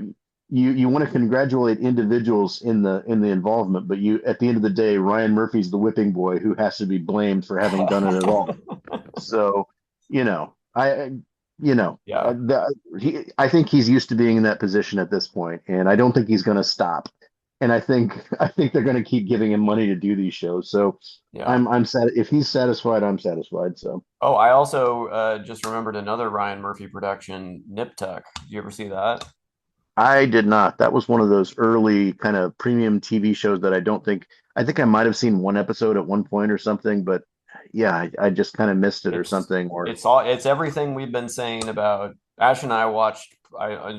you want to congratulate individuals in the involvement, but you at the end of the day, Ryan Murphy's the whipping boy who has to be blamed for having done it at all. So, you know, I, you know, Yeah. I think he's used to being in that position at this point, and I don't think he's going to stop. And I think they're going to keep giving him money to do these shows. So Yeah. I'm sad if he's satisfied, I'm satisfied. So Oh, I also just remembered another Ryan Murphy production, Nip Tuck. Did you ever see that? I did not. That was one of those early kind of premium TV shows that I think I might have seen one episode at one point or something, but yeah, I just kind of missed it or It's something. Or it's everything we've been saying about Ash and I watched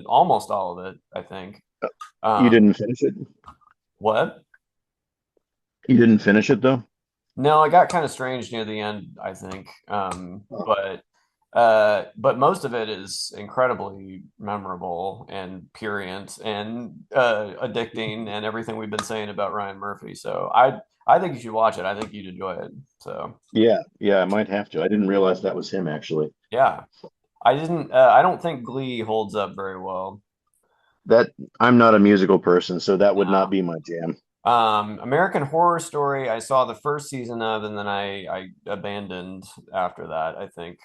almost all of it, I think. you Um, didn't finish it? what? You didn't finish it though? No, it got kind of strange near the end, I think. But most of it is incredibly memorable and purient and addicting and everything we've been saying about Ryan Murphy. So I think you should watch it. I think you'd enjoy it. So Yeah, yeah, I might have to. I didn't realize that was him actually. yeah, I don't think Glee holds up very well. That I'm not a musical person, so that would not No. be my jam. American Horror Story, I saw the first season of, and then I abandoned after that, I think,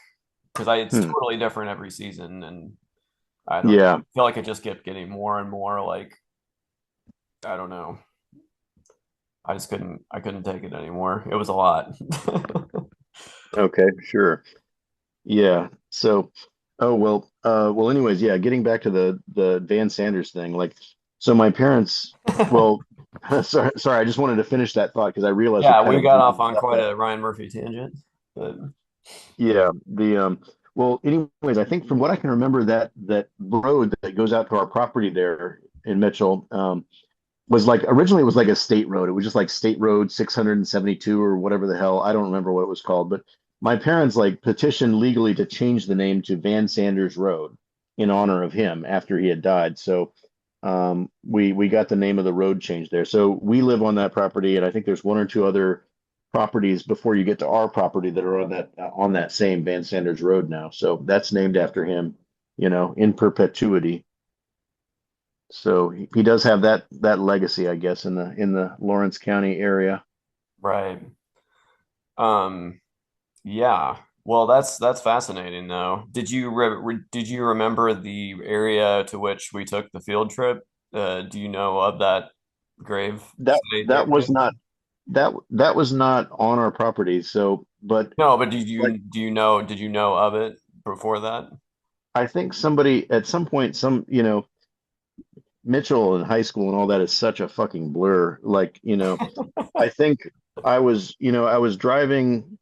because it's Hmm. totally different every season, and I don't know. Yeah. I feel like it just kept getting more and more like, I don't know. I couldn't take it anymore. It was a lot. Okay, sure. Yeah. So, oh well, Well, anyways, yeah, getting back to the Van Sanders thing, like, so my parents, well, sorry, I just wanted to finish that thought because I realized we Yeah, kind we of got jumped off into on stuff quite that, a Ryan Murphy tangent. But yeah, well, anyways, I think from what I can remember, that road that goes out to our property there in Mitchell, was like originally it was like a state road. It was just like State Road 672 or whatever the hell. I don't remember what it was called, but my parents like petitioned legally to change the name to Van Sanders Road in honor of him after he had died. So we got the name of the road changed there. So we live on that property, and I think there's one or two other properties before you get to our property that are on that same Van Sanders Road now. So that's named after him, in perpetuity. So he does have that legacy, I guess, in the Lawrence County area. right. Um, yeah. Well, that's fascinating though. Did you remember the area to which we took the field trip? Do you know of that grave That site that was area? not that was not on our property. So, but No, but like did you know of it before that? I think somebody at some point, Mitchell in high school and all that is such a fucking blur. Like, I think I was driving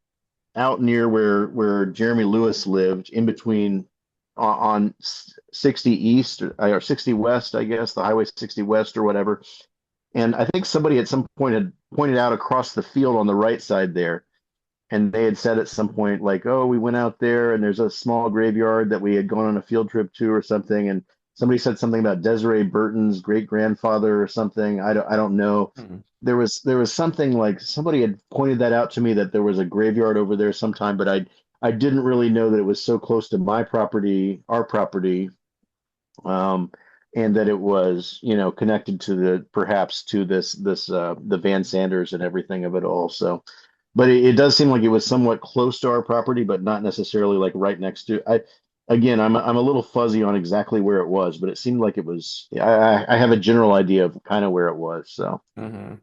out near where Jeremy Lewis lived, in between on 60 East or 60 West, I guess, the Highway 60 West or whatever. And I think somebody at some point had pointed out across the field on the right side there, and they had said at some point, like, oh, we went out there and there's a small graveyard that we had gone on a field trip to or something. And somebody said something about Desiree Burton's great grandfather or something. I don't know. Mhm. There was something, like somebody had pointed that out to me, that there was a graveyard over there sometime, but I didn't really know that it was so close to my property, our property, um, and that it was, connected to perhaps to the Van Sanders and everything of it all. So, but it does seem like it was somewhat close to our property, but not necessarily like right next to. Again, I'm a little fuzzy on exactly where it was, but it seemed like it was. I have a general idea of kind of where it was. So, Mhm.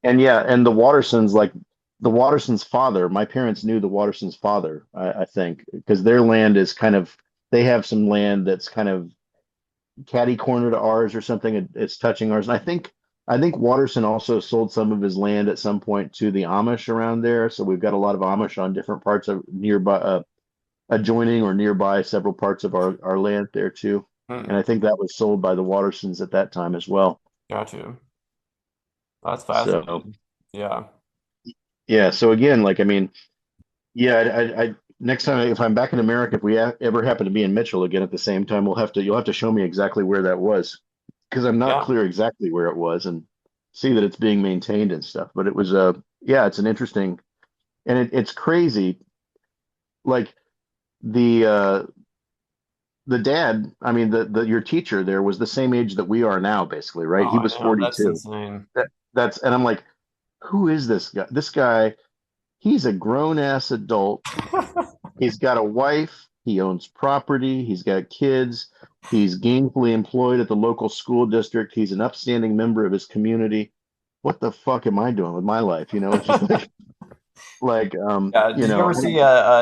and yeah, and the Wattersons, like the Wattersons' father, my parents knew the Wattersons' father, I think, because their land is kind of. They have some land that's kind of catty corner to ours or something. It's touching ours. And I think Watterson also sold some of his land at some point to the Amish around there. So we've got a lot of Amish on different parts of nearby, adjoining or nearby several parts of our land there too. And Hmm. I think that was sold by the Wattersons at that time as well. Got you. That's So fascinating. Yeah. yeah. So again, like, I mean, yeah, I next time if I'm back in America, if we ever happen to be in Mitchell again at the same time, you'll have to show me exactly where that was, because I'm not Yeah. clear exactly where it was, and see that it's being maintained and stuff. But it was yeah, it's an interesting, and it's crazy. Like the uh the dad, I mean the your teacher there was the same age that we are now, basically, right? Oh, He I was know. That's 42. insane. And I'm like, who is this guy? This guy, he's a grown ass adult. He's got a wife. He owns property. He's got kids. He's gainfully employed at the local school district. He's an upstanding member of his community. What the fuck am I doing with my life? It's just Did you ever see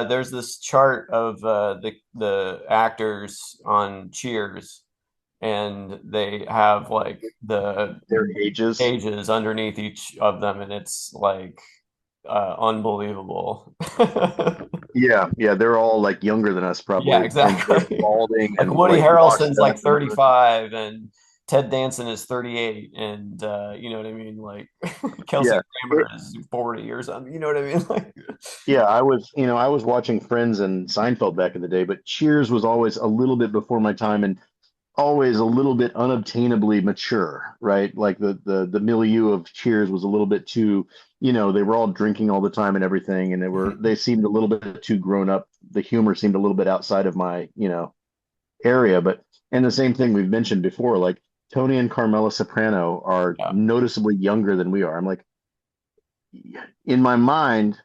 there's this chart of the actors on Cheers, and they have like the their ages. ages underneath each of them, and it's like unbelievable. Yeah, yeah, they're all like younger than us Yeah, probably, and they're exactly. balding Like and Woody like washed Harrelson's like up and everything. 35 and Ted Danson is 38 and you know what I mean? Like Kelsey Yeah, Grammer is 40 or something. You know what I mean? Like yeah, I was watching Friends and Seinfeld back in the day, but Cheers was always a little bit before my time, and always a little bit unobtainably mature, right? Like the milieu of Cheers was a little bit too, they were all drinking all the time and everything, and they seemed a little bit too grown up. The humor seemed a little bit outside of my, area. But and the same thing we've mentioned before, like Tony and Carmela Soprano are yeah. noticeably younger than we are. I'm like, in my mind,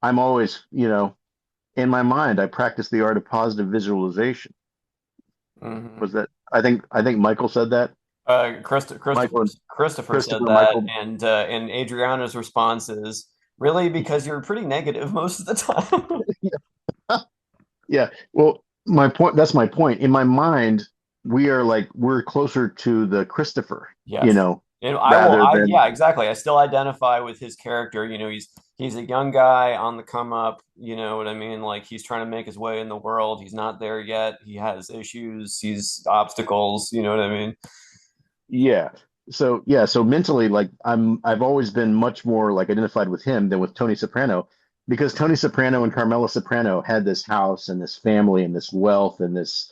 I'm always, in my mind, I practice the art of positive visualization. Hmm. Was that I think Michael said that. Michael Christopher said Christopher that, Michael. and Adriana's response is really because you're pretty negative most of the time. Yeah. Well, my point. That's my point. In my mind, we're closer to the Christopher, Yes. And rather than yeah, exactly. I still identify with his character. He's a young guy on the come up, you know what I mean? Like he's trying to make his way in the world. He's not there yet. He has issues, he's obstacles, you know what I mean? yeah. So yeah, so mentally, like I've always been much more like identified with him than with Tony Soprano, because Tony Soprano and Carmela Soprano had this house and this family and this wealth and this,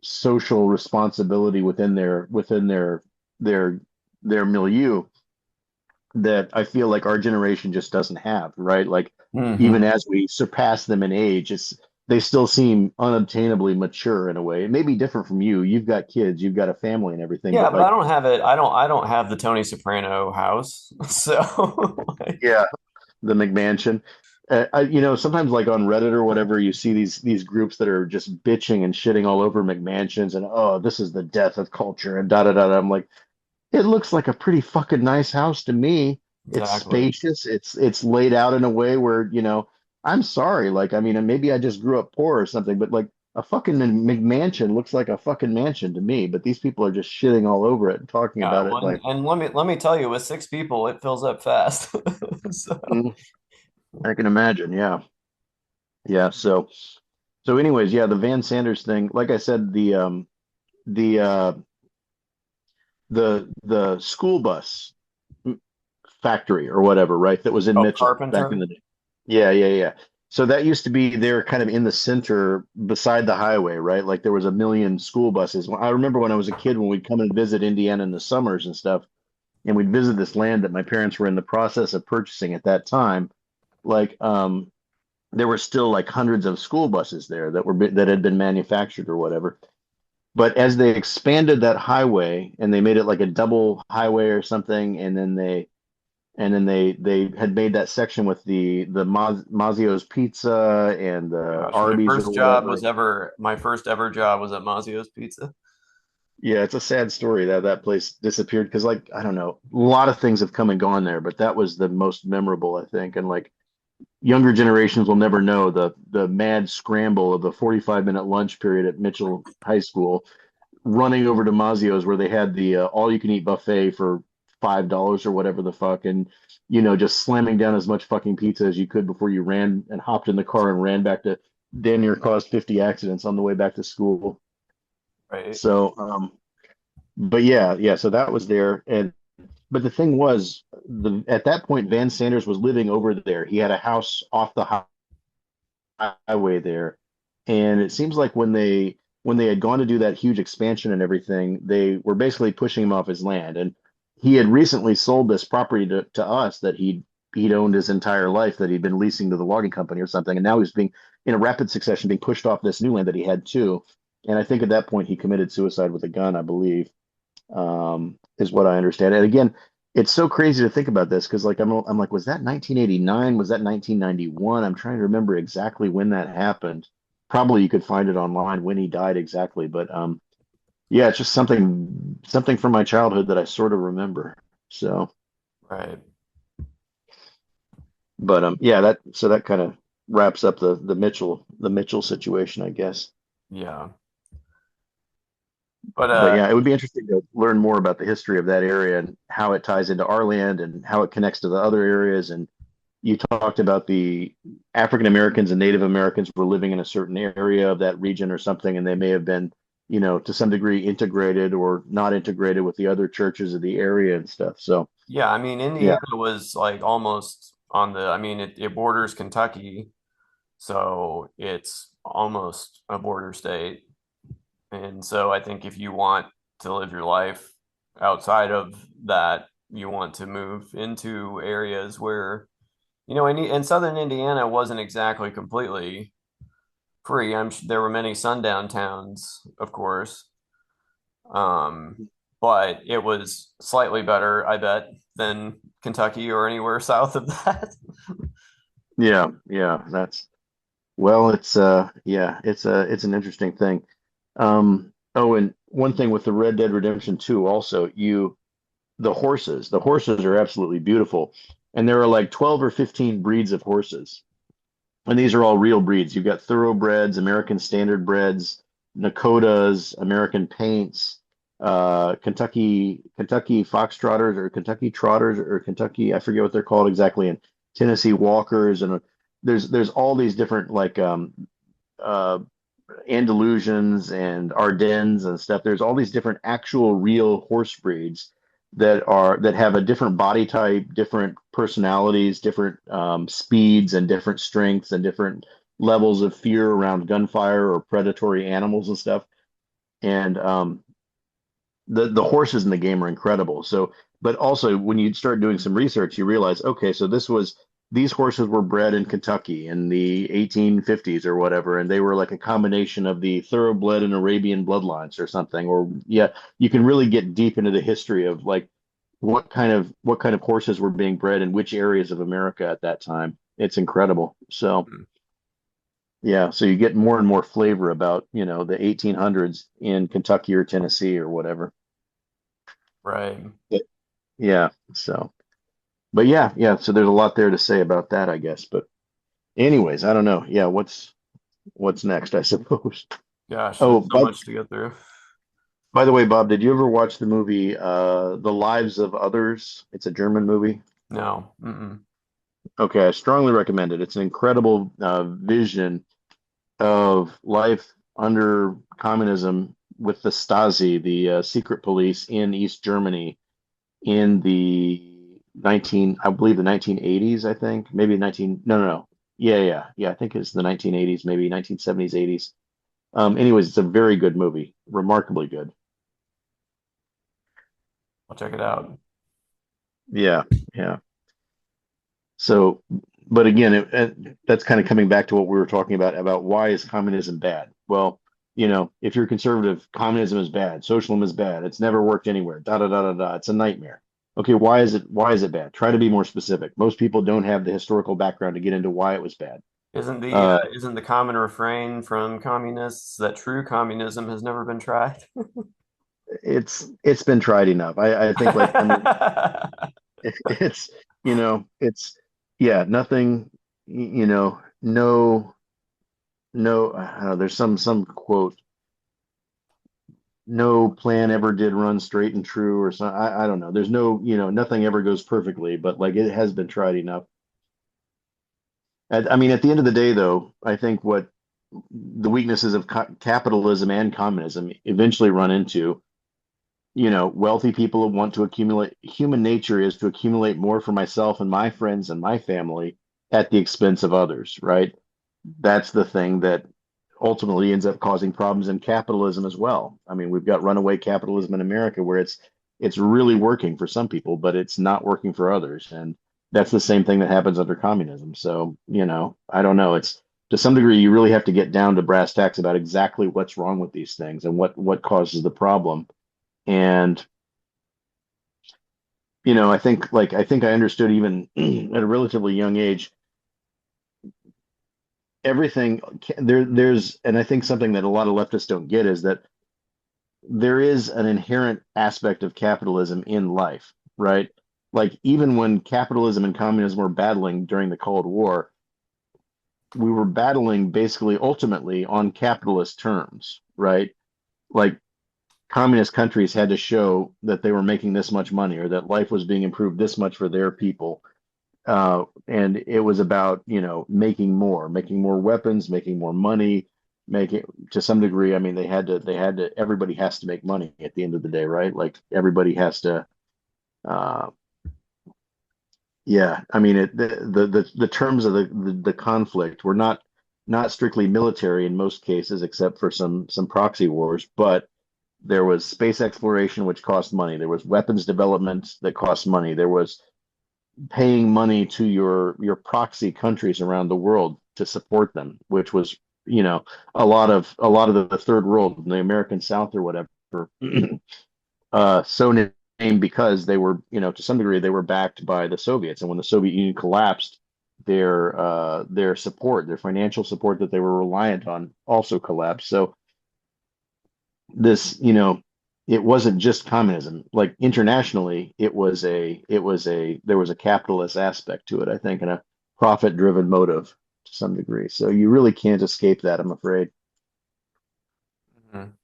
social responsibility their their milieu that I feel like our generation just doesn't have, right? Like even Hmm. as we surpass them in age, they still seem unobtainably mature in a way. It may be different from you. You've got kids, you've got a family and everything, Yeah, but but I like, don't have it. I don't have the Tony Soprano house. So like, yeah, the McMansion. Sometimes like on Reddit or whatever, you see these groups that are just bitching and shitting all over McMansions and oh, this is the death of culture and da da da. I'm like, it looks like a pretty fucking nice house to me. It's exactly. spacious. It's laid out in a way where, I'm sorry. Like, I mean, maybe I just grew up poor or something, but like a fucking McMansion looks like a fucking mansion to me. But these people are just shitting all over it and talking Yeah, about it like, and let me tell you, with six people, it fills up fast. So mm, I can imagine. Yeah. Yeah. So anyways, yeah, the Van Sanders thing, like I said, the the school bus factory or whatever, right? That was in oh, Mitchell back in Carpenter. the day. Yeah, yeah, yeah. So that used to be there kind of in the center beside the highway, right? Like there was a million school buses. I remember when I was a kid when we'd come and visit Indiana in the summers and stuff, and we'd visit this land that my parents were in the process of purchasing at that time. Like there were still like hundreds of school buses there that had been manufactured or whatever. But as they expanded that highway and they made it like a double highway or something, and then they had made that section with the Mazio's Pizza and the Gosh, Arby's or whatever. my first ever job was at Mazio's Pizza. Yeah, it's a sad story that that place disappeared because, like, I don't know, a lot of things have come and gone there, but that was the most memorable, I think. And like younger generations will never know the mad scramble of the 45-minute lunch period at Mitchell High School, running over to Mazio's where they had the all-you-can-eat buffet for $5 or whatever the fuck, and just slamming down as much fucking pizza as you could before you ran and hopped in the car and ran back to damn near caused 50 accidents on the way back to school. Right. So, but yeah, yeah. So that was there, and but the thing was, the at that point, Van Sanders was living over there. He had a house off the highway there. And it seems like when they had gone to do that huge expansion and everything, they were basically pushing him off his land. And he had recently sold this property to us that he'd owned his entire life, that he'd been leasing to the logging company or something. And now he's being in a rapid succession being pushed off this new land that he had too. And I think at that point he committed suicide with a gun, I believe, is what I understand. And again, it's so crazy to think about this because like I'm like, was that 1989? Was that 1991? I'm trying to remember exactly when that happened. Probably you could find it online when he died exactly, but yeah, it's just something from my childhood that I sort of remember. So, Right. but yeah, that kind of wraps up the Mitchell situation, I guess. Yeah. But But yeah, it would be interesting to learn more about the history of that area and how it ties into our land and how it connects to the other areas. And you talked about the African Americans and Native Americans were living in a certain area of that region or something, and they may have been, to some degree integrated or not integrated with the other churches of the area and stuff. So yeah, I mean, yeah, Indiana was like almost on I mean, it borders Kentucky, so it's almost a border state. And so I think if you want to live your life outside of that, you want to move into areas where, and Southern Indiana wasn't exactly completely free. There were many sundown towns, of course, um, but it was slightly better, I bet, than Kentucky or anywhere south of that. yeah, yeah. It's an interesting thing. Oh, and one thing with the Red Dead Redemption 2 also, the horses are absolutely beautiful. And there are like 12 or 15 breeds of horses. And these are all real breeds. You've got thoroughbreds, American standard breds, Nakotas, American paints, Kentucky foxtrotters or Kentucky trotters or Kentucky, I forget what they're called exactly, and Tennessee walkers, and there's all these different like uh, Andalusians and Ardennes and stuff. There's all these different actual real horse breeds that have a different body type, different personalities, different speeds, and different strengths, and different levels of fear around gunfire or predatory animals and stuff. And the horses in the game are incredible. So, but also when you start doing some research, you realize, okay, so these horses were bred in Kentucky in the 1850s or whatever, and they were like a combination of the thoroughbred and Arabian bloodlines or something. Or yeah, you can really get deep into the history of like what kind of horses were being bred in which areas of America at that time. It's incredible. So yeah, so you get more and more flavor about, the 1800s in Kentucky or Tennessee or whatever. Right. Yeah, so but yeah, so there's a lot there to say about that, I guess. But anyways, I don't know. Yeah, what's next, I suppose. Gosh, Oh, there's so much to get through. by the way, Bob, did you ever watch the movie The Lives of Others? It's a German movie. No. Mm-mm. Okay, I strongly recommend it. It's an incredible vision of life under communism with the Stasi, the secret police in East Germany in I believe the 1980s, I think, maybe 19, no, no, no. Yeah, I think it's the 1980s, maybe 1970s, 80s. Anyways, it's a very good movie, remarkably good. I'll check it out. Yeah, yeah. So, but again, that's kind of coming back to what we were talking about why is communism bad? Well, if you're conservative, communism is bad, socialism is bad, it's never worked anywhere, da da da da da, it's a nightmare. Okay, why is it bad? Try to be more specific. Most people don't have the historical background to get into why it was bad. Uh, Isn't the common refrain from communists that true communism has never been tried? it's been tried enough. I think like I mean it's it's yeah, nothing, no, no, I don't know, there's some quote, no plan ever did run straight and true or something. I don't know. There's no, nothing ever goes perfectly, but like it has been tried enough. I mean, at the end of the day, though, I think what the weaknesses of capitalism and communism eventually run into, wealthy people want to accumulate. Human nature is to accumulate more for myself and my friends and my family at the expense of others, right? That's the thing that ultimately ends up causing problems in capitalism as well. I mean, we've got runaway capitalism in America where it's really working for some people, but it's not working for others. And that's the same thing that happens under communism. So, I don't know. It's to some degree you really have to get down to brass tacks about exactly what's wrong with these things and what causes the problem. And I think I understood even at a relatively young age everything there's and I think something that a lot of leftists don't get is that there is an inherent aspect of capitalism in life, right? Like even when capitalism and communism were battling during the Cold War, we were battling basically ultimately on capitalist terms, right? Like communist countries had to show that they were making this much money or that life was being improved this much for their people. And it was about, making more weapons, making more money, making to some degree. I mean, everybody has to make money at the end of the day, right? Like everybody has to, uh, yeah. I mean, the terms of the conflict were not strictly military in most cases, except for some proxy wars, but there was space exploration, which cost money. There was weapons development that cost money. There was paying money to your proxy countries around the world to support them, which was a lot of the third world, the American South or whatever, so named because they were to some degree they were backed by the Soviets, and when the Soviet Union collapsed, their support, their financial support that they were reliant on, also collapsed. So this it wasn't just communism. Like internationally, there was a capitalist aspect to it, I think, and a profit driven motive to some degree. So you really can't escape that, I'm afraid. Mhm.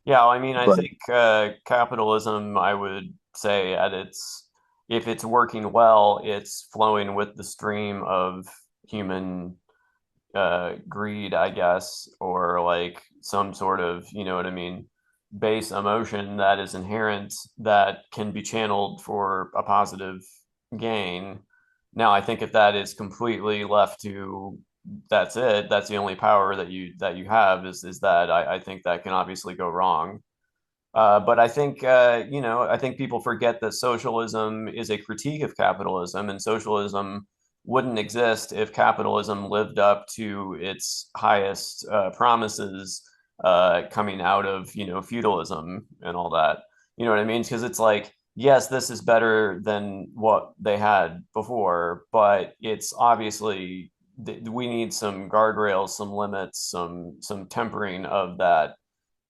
Yeah, well, I mean, I But think capitalism, I would say at its, if it's working well, it's flowing with the stream of human greed, I guess, or like some sort of, you know what I mean, base emotion that is inherent that can be channeled for a positive gain. Now, I think if that is completely left to that's it, that's the only power that you have is that I think that can obviously go wrong. But I think I think people forget that socialism is a critique of capitalism, and socialism wouldn't exist if capitalism lived up to its highest promises coming out of feudalism and all that. You know what I mean? Because it's like, yes, this is better than what they had before, but it's obviously we need some guardrails, some limits, some tempering of that.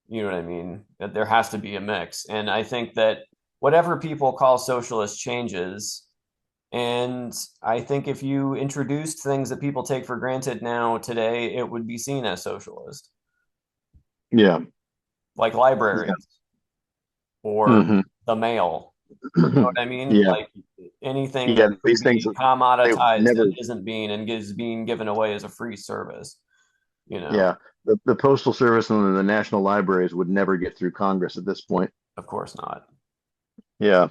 You know what I mean? That there has to be a mix. And I think that whatever people call socialist changes, and I think if you introduced things that people take for granted now today, it would be seen as socialist, yeah, like yeah, libraries or hmm the mail. You know what I mean? yeah, Like anything yeah. that could These things be they commoditized never. and isn't being and is being given away as a free service, you know? Yeah, the Postal Service and the National Libraries would never get through Congress at this point. Of course not. Yeah.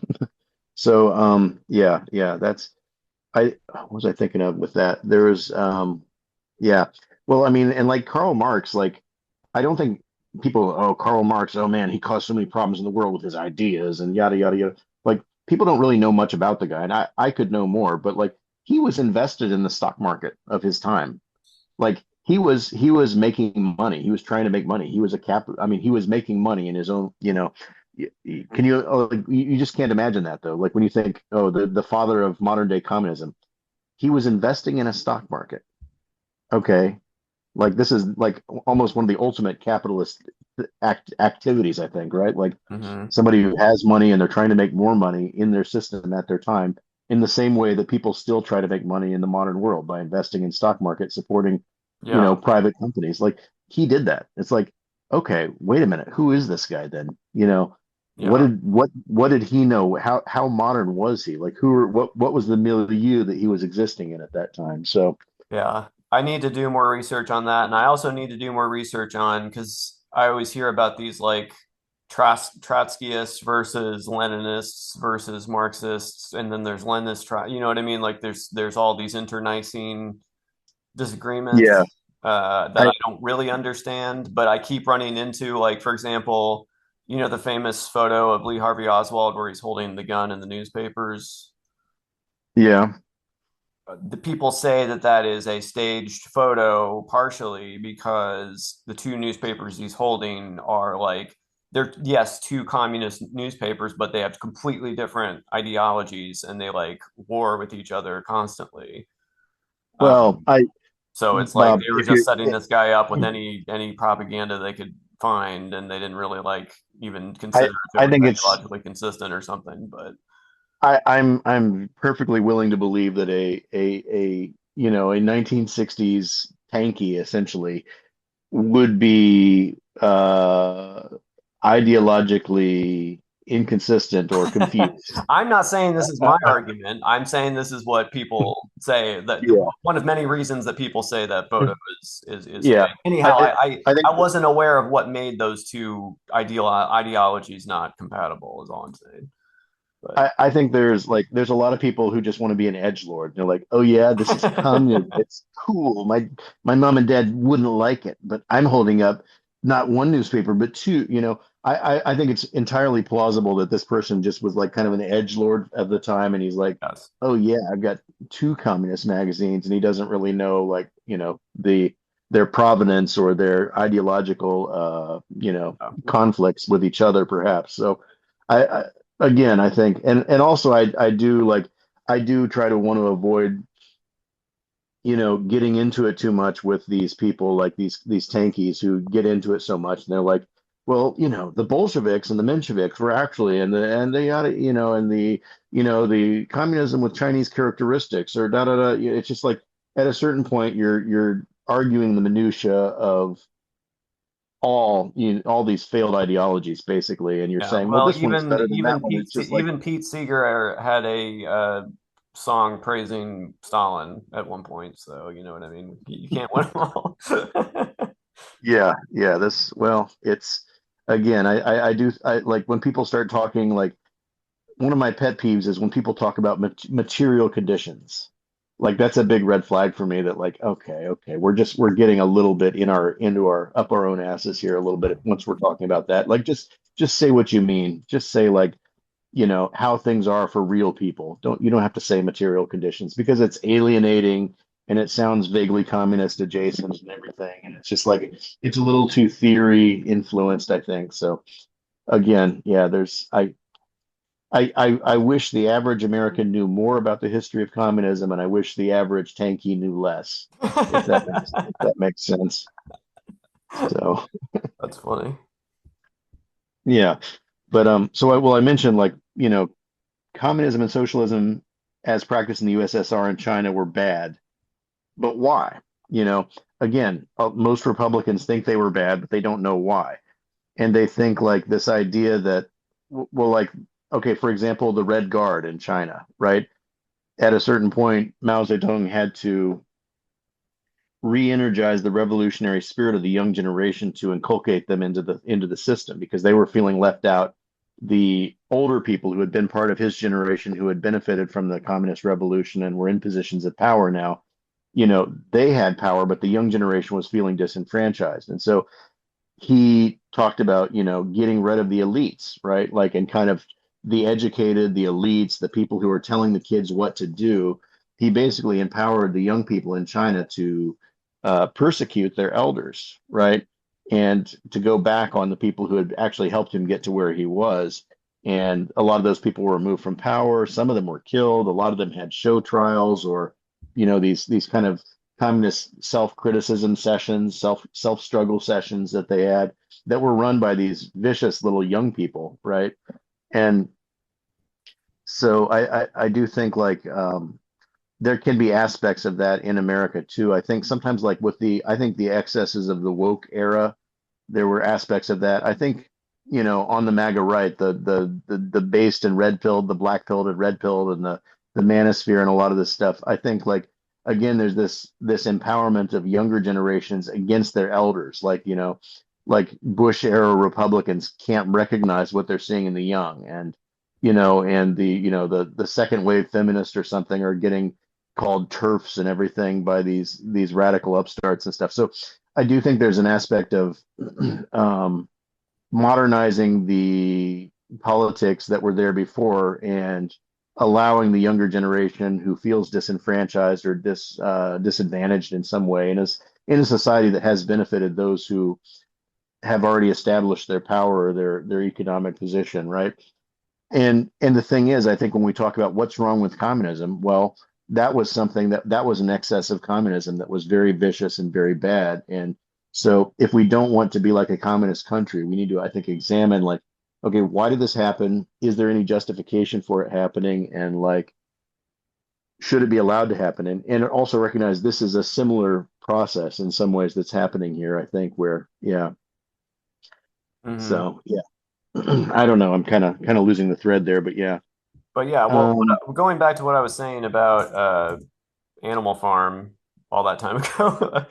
So, yeah, yeah, that's what was I thinking of with that? There was, yeah. Well, I mean, and like Karl Marx, like I don't think people, oh, Karl Marx, oh man, he caused so many problems in the world with his ideas and yada yada yada. Like people don't really know much about the guy, and I could know more, but like he was invested in the stock market of his time. Like he was making money. He was trying to make money. He was a cap. I mean, he was making money in his own. Can you? Oh, like, you just can't imagine that though. Like when you think, oh, the father of modern day communism, he was investing in a stock market. Okay, like this is like almost one of the ultimate capitalist activities, I think, right? Like Hmm. somebody who has money and they're trying to make more money in their system at their time, in the same way that people still try to make money in the modern world by investing in stock market, supporting, Yeah. private companies. Like he did that. It's like, okay, wait a minute, who is this guy then? Yeah. What did he know? How modern was he? Like what was the milieu that he was existing in at that time? So Yeah, I need to do more research on that. And I also need to do more research on because I always hear about these like Trotskyists versus Leninists versus Marxists, and then there's you know what I mean? Like there's all these internecine yeah, disagreements that I I don't really understand, but I keep running into like, for example, the famous photo of Lee Harvey Oswald where he's holding the gun in the newspapers. yeah. The people say that that is a staged photo partially because the two newspapers he's holding are like they're yes two communist newspapers but they have completely different ideologies and they like war with each other constantly. Well, um, I so it's like Bob, they were if just you're setting this guy up with any propaganda they could find and they didn't really like even I consider if it I was think it's ideologically consistent or something. But I'm perfectly willing to believe that a 1960s tanky essentially would be ideologically inconsistent or confused. I'm not saying this is Uh, my uh, argument. I'm saying this is what people say that yeah, one of many reasons that people say that photo is yeah. fake. Anyhow, I I think I wasn't aware of what made those two ideologies not compatible. Is all I'm saying. But I think there's a lot of people who just want to be an edgelord. They're like, oh yeah, this is communism. It's cool. My mom and dad wouldn't like it, but I'm holding up not one newspaper, but two. I think it's entirely plausible that this person just was like kind of an edgelord at the time, and he's like, yes, oh yeah, I've got two communist magazines, and he doesn't really know like their provenance or their ideological uh, conflicts with each other, perhaps. So. I again, I think, and also I do try to want to avoid, getting into it too much with these people like these tankies who get into it so much, and they're like, well, the Bolsheviks and the Mensheviks were actually, and they got it, and the communism with Chinese characteristics or da da da. It's just like, at a certain point, you're arguing the minutia of all these failed ideologies, basically, and you're Yeah, saying, well, well, this one is better than that one. It's just like, Even Pete Seeger had a song praising Stalin at one point, so you know what I mean. You can't win them all. yeah, yeah, this, well, it's again, I do, I like when people start talking, like one of my pet peeves is when people talk about material conditions. Like that's a big red flag for me that like, okay, we're getting a little bit into our up our own asses here a little bit once we're talking about that. Like just say what you mean. Just say like, how things are for real people. You don't have to say material conditions because it's alienating and it sounds vaguely communist adjacent and everything. And it's just like it's a little too theory influenced, I think. So again, yeah, I wish the average American knew more about the history of communism, and I wish the average tankie knew less, if that makes sense. So That's funny. yeah, but I mentioned like communism and socialism as practiced in the USSR and China were bad, but why? You know, again, most Republicans think they were bad, but they don't know why, and they think like this idea that well, like okay, for example, the Red Guard in China, right? At a certain point, Mao Zedong had to re-energize the revolutionary spirit of the young generation to inculcate them into the system because they were feeling left out. The older people who had been part of his generation, who had benefited from the communist revolution and were in positions of power now, they had power, but the young generation was feeling disenfranchised. And so he talked about, getting rid of the elites, right? Like, and kind of the educated, the elites, the people who are telling the kids what to do. He basically empowered the young people in China to persecute their elders, right? And to go back on the people who had actually helped him get to where he was. And a lot of those people were removed from power. Some of them were killed. A lot of them had show trials or, these kind of communist self-criticism sessions, self-struggle sessions that they had that were run by these vicious little young people, right? And so I do think like there can be aspects of that in America too. I think sometimes like I think the excesses of the woke era, there were aspects of that. I think, on the MAGA right, the based and red pilled, the black pilled and red pilled and the manosphere and a lot of this stuff. I think like again, there's this empowerment of younger generations against their elders. Like Bush era Republicans can't recognize what they're seeing in the young. And the second wave feminists or something are getting called turfs and everything by these radical upstarts and stuff. So I do think there's an aspect of um, modernizing the politics that were there before and allowing the younger generation who feels disenfranchised or disadvantaged in some way and is in a society that has benefited those who have already established their power or their economic position, right? And the thing is, I think when we talk about what's wrong with communism, well, that was something that was an excess of communism that was very vicious and very bad. And so if we don't want to be like a communist country, we need to, I think, examine like, okay, why did this happen? Is there any justification for it happening? And like, should it be allowed to happen? And also recognize this is a similar process in some ways that's happening here, I think, where, yeah. Hmm. So yeah, I don't know. I'm kind of losing the thread there, but yeah. But yeah, well, Um, going back to what I was saying about Animal Farm all that time ago,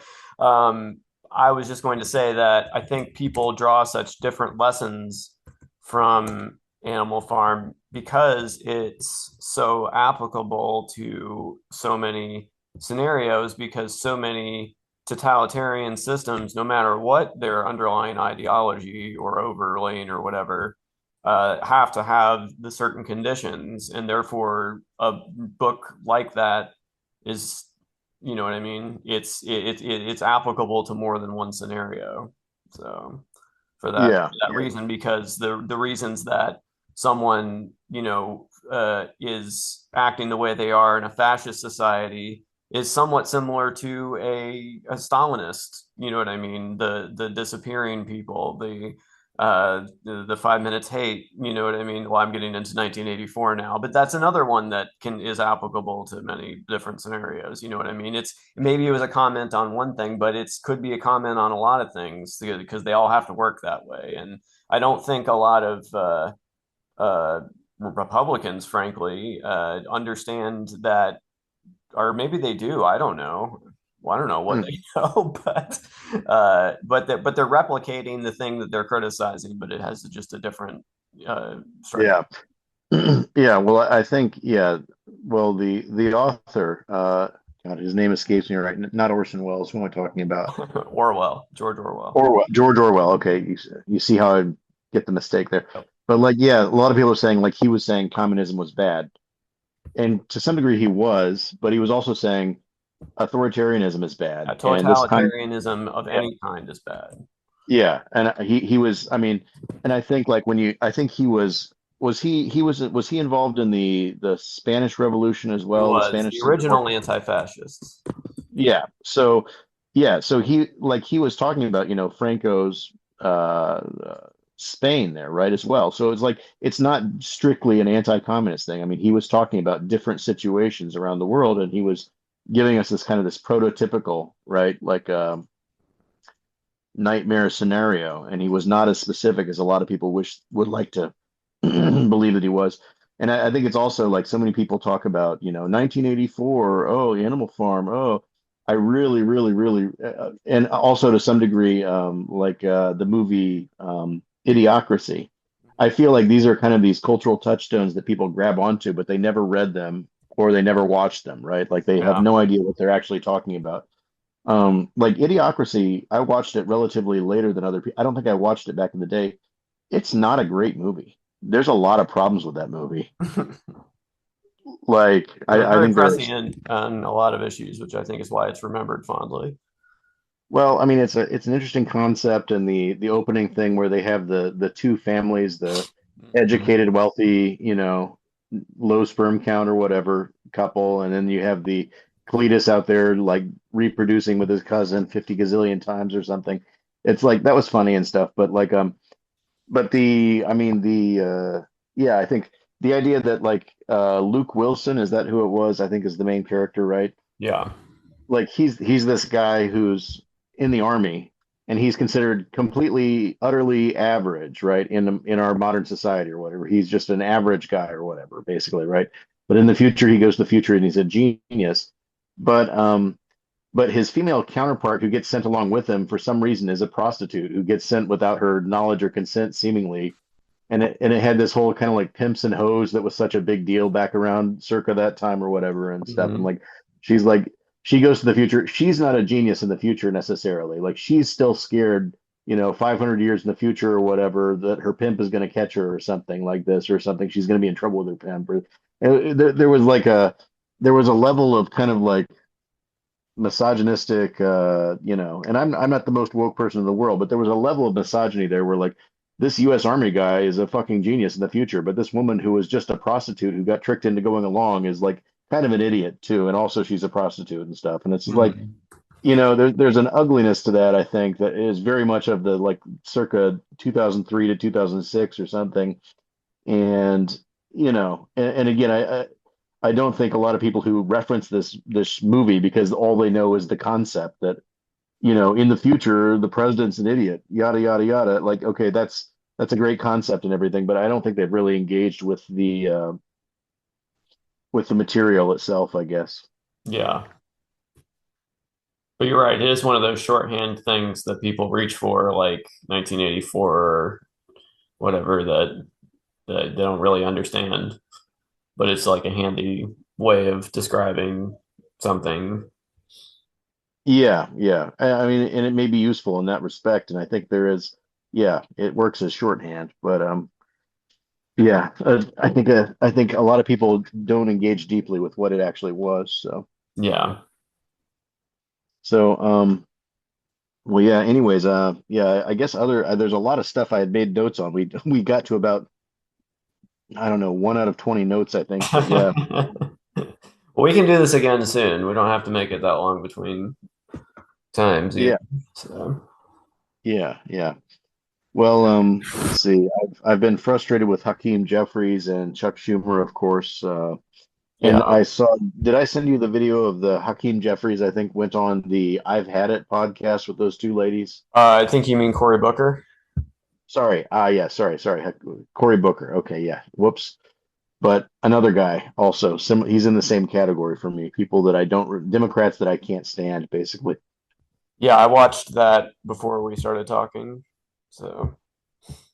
I was just going to say that I think people draw such different lessons from Animal Farm because it's so applicable to so many scenarios, because so many totalitarian systems, no matter what their underlying ideology or overlaying or whatever, have to have the certain conditions, and therefore a book like that is, you know what I mean? It's applicable to more than one scenario. So yeah, for that reason, because the reasons that someone is acting the way they are in a fascist society is somewhat similar to a Stalinist. You know what I mean? The disappearing people, the 5 minutes hate, you know what I mean? Well, I'm getting into 1984 now, but that's another one that is applicable to many different scenarios. You know what I mean? It's maybe it was a comment on one thing, but it could be a comment on a lot of things because they all have to work that way. And I don't think a lot of uh, Republicans, frankly, understand that, or maybe they do. I don't know. Well, I don't know what Hmm. they know, but they're replicating the thing that they're criticizing, but it has just a different structure. Yeah. Yeah, well, I think, yeah, well, the author, God, his name escapes me right, not Orson Welles. Who am I talking about? Orwell, George Orwell. Orwell, George Orwell. Okay, you see how I get the mistake there. Yep. But like, yeah, a lot of people are saying like he was saying communism was bad, and to some degree he was, but he was also saying authoritarianism is bad, and this kind, Totalitarianism of yeah, any kind is bad. yeah, and he was, I mean, and I think like when you, I think was he involved in the Spanish Revolution as He well, the was the Spanish Civil War? original anti-fascist. Yeah. So yeah, so he was talking about, Franco's Spain there, right, as well. So it's like it's not strictly an anti-communist thing. I mean, he was talking about different situations around the world, and he was giving us this kind of this prototypical, right, like nightmare scenario, and he was not as specific as a lot of people would like to believe that he was. And I think it's also like so many people talk about, 1984, oh, Animal Farm, oh, I really, really, really, and also to some degree, like the movie Idiocracy. I feel like these are kind of these cultural touchstones that people grab onto, but they never read them or they never watched them, right? Like they have Yeah. no idea what they're actually talking about. Like Idiocracy, I watched it relatively later than other people. I don't think I watched it back in the day. It's not a great movie. There's a lot of problems with that movie. Like I Very think there's, prescient on a lot of issues, which I think is why it's remembered fondly. well, I mean it's an interesting concept, and the opening thing where they have the two families, the Mhm. educated, wealthy, low sperm count or whatever couple, and then you have the Cletus out there like reproducing with his cousin 50 gazillion times or something. It's like that was funny and stuff, but like but I mean yeah, I think the idea that like Luke Wilson, is that who it was? I think is the main character, right? Yeah. Like he's this guy who's in the army, and he's considered completely utterly average, right, in our modern society or whatever. He's just an average guy or whatever, basically, right? But in the future, he goes to the future and he's a genius. But his female counterpart who gets sent along with him for some reason is a prostitute who gets sent without her knowledge or consent, seemingly. And it had this whole kind of like pimps and hoes that was such a big deal back around circa that time or whatever and stuff. And Mhm. like she's like she goes to the future. She's not a genius in the future necessarily. Like she's still scared, 500 years in the future or whatever, that her pimp is going to catch her or something like this or something. She's going to be in trouble with her pimp. There was like there was a level of kind of like misogynistic, and I'm not the most woke person in the world, but there was a level of misogyny there where like this US Army guy is a fucking genius in the future, but this woman who was just a prostitute who got tricked into going along is like kind of an idiot too, and also she's a prostitute and stuff. And it's like, Mhm. there's an ugliness to that, I think, that is very much of the like circa 2003 to 2006 or something. And and again, I don't think a lot of people who reference this movie because all they know is the concept that, in the future the president's an idiot, yada yada yada. Like, okay, that's a great concept and everything, but I don't think they've really engaged with the material itself, I guess. Yeah. But you're right. It is one of those shorthand things that people reach for, like 1984 or whatever, that they don't really understand. But it's like a handy way of describing something. Yeah, yeah. I mean, and it may be useful in that respect, and I think there is, yeah, it works as shorthand, but yeah, I think a lot of people don't engage deeply with what it actually was. Yeah. So well, yeah. Anyways, yeah. I guess there's a lot of stuff I had made notes on. We got to about, I don't know, 1 out of 20 notes, I think. But yeah, Well, we can do this again soon. We don't have to make it that long between times either. yeah, So, yeah, yeah. Well, let's see. I've been frustrated with Hakeem Jeffries and Chuck Schumer, of course. And Yeah, I saw, did I send you the video of the Hakeem Jeffries, I think, went on the I've Had It podcast with those two ladies? I think you mean Cory Booker. Sorry. Yeah, sorry. Cory Booker. Okay, yeah. Whoops. But another guy also, he's in the same category for me. People that I don't, Democrats that I can't stand, basically. Yeah, I watched that before we started talking. So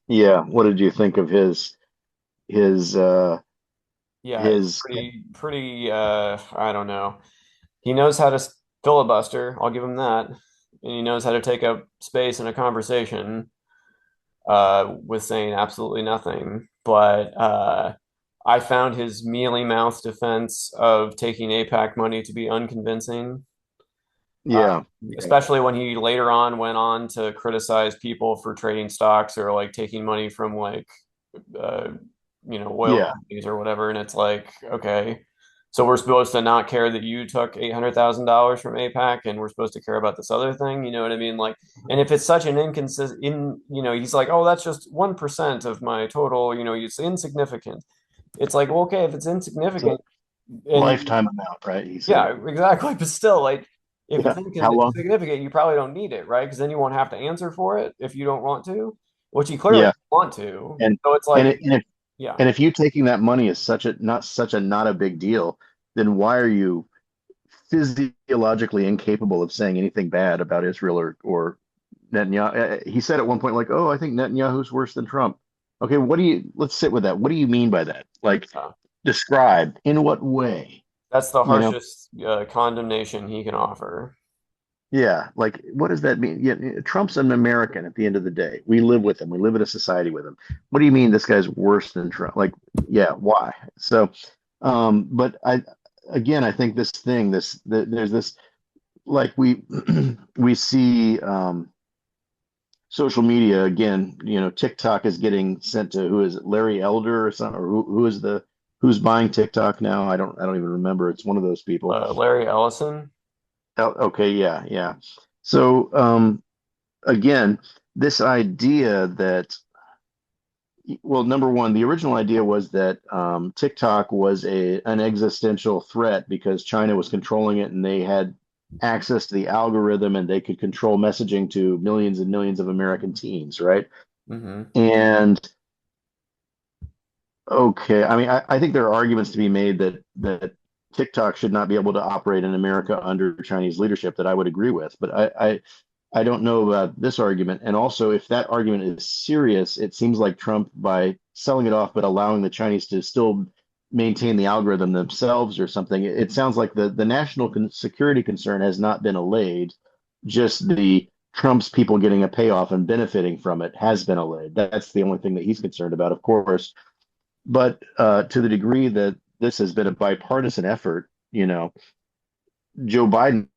Yeah. What did you think of his, yeah, it's his, pretty I don't know. He knows how to filibuster, I'll give him that. And he knows how to take up space in a conversation with saying absolutely nothing. But I found his mealy mouth defense of taking APAC money to be unconvincing, uh, yeah, yeah, especially when he later on went on to criticize people for trading stocks or like taking money from like uh, oil yeah, companies or whatever. And it's like, okay, so we're supposed to not care that you took $800,000 from APAC, and we're supposed to care about this other thing. You know what I mean? Like, and if it's such an inconsistent, he's like, oh, that's just 1% of my total. It's insignificant. It's like, well, okay, if it's it's a insignificant, and lifetime amount, right? He said. yeah, exactly. But still, like, if it's Yeah. How long? insignificant, you probably don't need it, right? Because then you won't have to answer for it if you don't want to, which you clearly Yeah. want to. And, So it's and, like, it, and if, yeah. and if you taking that money is such a not a big deal, then why are you physiologically incapable of saying anything bad about Israel or Netanyahu? He said at one point, like, "Oh, I think Netanyahu's worse than Trump." Okay, let's sit with that. What do you mean by that? Like, uh, describe in what way? That's the You know? harshest condemnation he can offer. Yeah, like what does that mean? Yeah, Trump's an American at the end of the day. We live with him. We live in a society with him. What do you mean this guy's worse than Trump? Like, yeah, why? So, but I think this thing, there's this, like we see social media again. TikTok is getting sent to who is it, Larry Elder or something, or who's buying TikTok now? I don't even remember. It's one of those people. Larry Ellison. Okay, yeah, yeah. So, again, this idea that, well, number one, the original idea was that TikTok was an existential threat because China was controlling it and they had access to the algorithm and they could control messaging to millions and millions of American teens, right? Hmm. And okay, I mean, I think there are arguments to be made that TikTok should not be able to operate in America under Chinese leadership that I would agree with, but I don't know about this argument. And also, if that argument is serious, it seems like Trump, by selling it off but allowing the Chinese to still maintain the algorithm themselves or something, it sounds like the national security concern has not been allayed. Just the Trump's people getting a payoff and benefiting from it has been allayed. That's the only thing that he's concerned about, of course. But to the degree that this has been a bipartisan effort, Joe Biden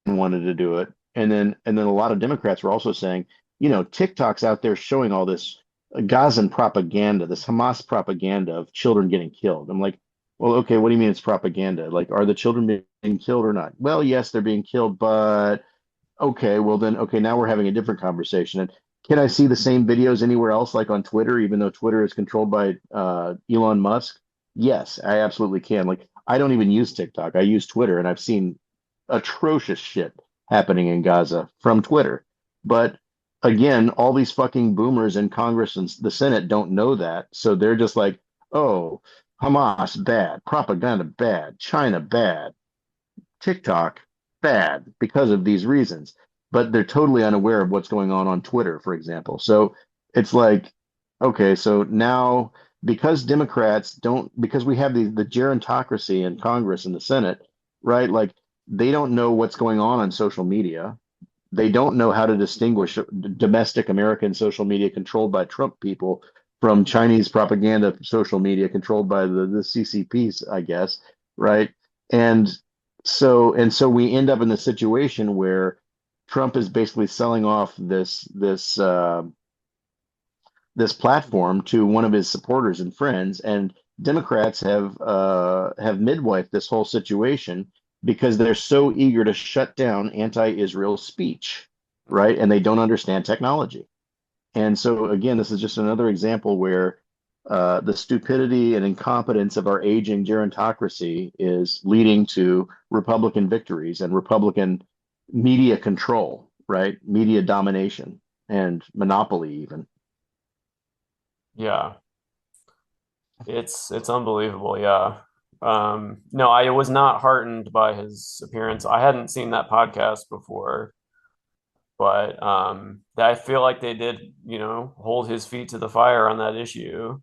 wanted to do it, and then a lot of Democrats were also saying, TikTok's out there showing all this Gazan propaganda, this Hamas propaganda of children getting killed. I'm like, well, okay, what do you mean it's propaganda? Like, are the children being killed or not? Well, yes, they're being killed, but okay, well then, okay, now we're having a different conversation. And can I see the same videos anywhere else, like on Twitter, even though Twitter is controlled by Elon Musk? Yes, I absolutely can. Like, I don't even use TikTok. I use Twitter, and I've seen atrocious shit happening in Gaza from Twitter. But again, all these fucking boomers in Congress and the Senate don't know that. So they're just like, oh, Hamas bad, propaganda bad, China bad, TikTok bad because of these reasons. But they're totally unaware of what's going on Twitter, for example. So it's like, okay, so now because Democrats don't, because we have the gerontocracy in Congress and the Senate, right? Like they don't know what's going on social media. They don't know how to distinguish domestic American social media controlled by Trump people from Chinese propaganda social media controlled by the CCPs, I guess, right? And so we end up in the situation where Trump is basically selling off this platform to one of his supporters and friends, and Democrats have midwifed this whole situation because they're so eager to shut down anti-Israel speech, right? And they don't understand technology. And so again, this is just another example where the stupidity and incompetence of our aging gerontocracy is leading to Republican victories and Republican media control, right? Media domination and monopoly even. Yeah. It's unbelievable, yeah. No, I was not heartened by his appearance. I hadn't seen that podcast before, but I feel like they did, hold his feet to the fire on that issue.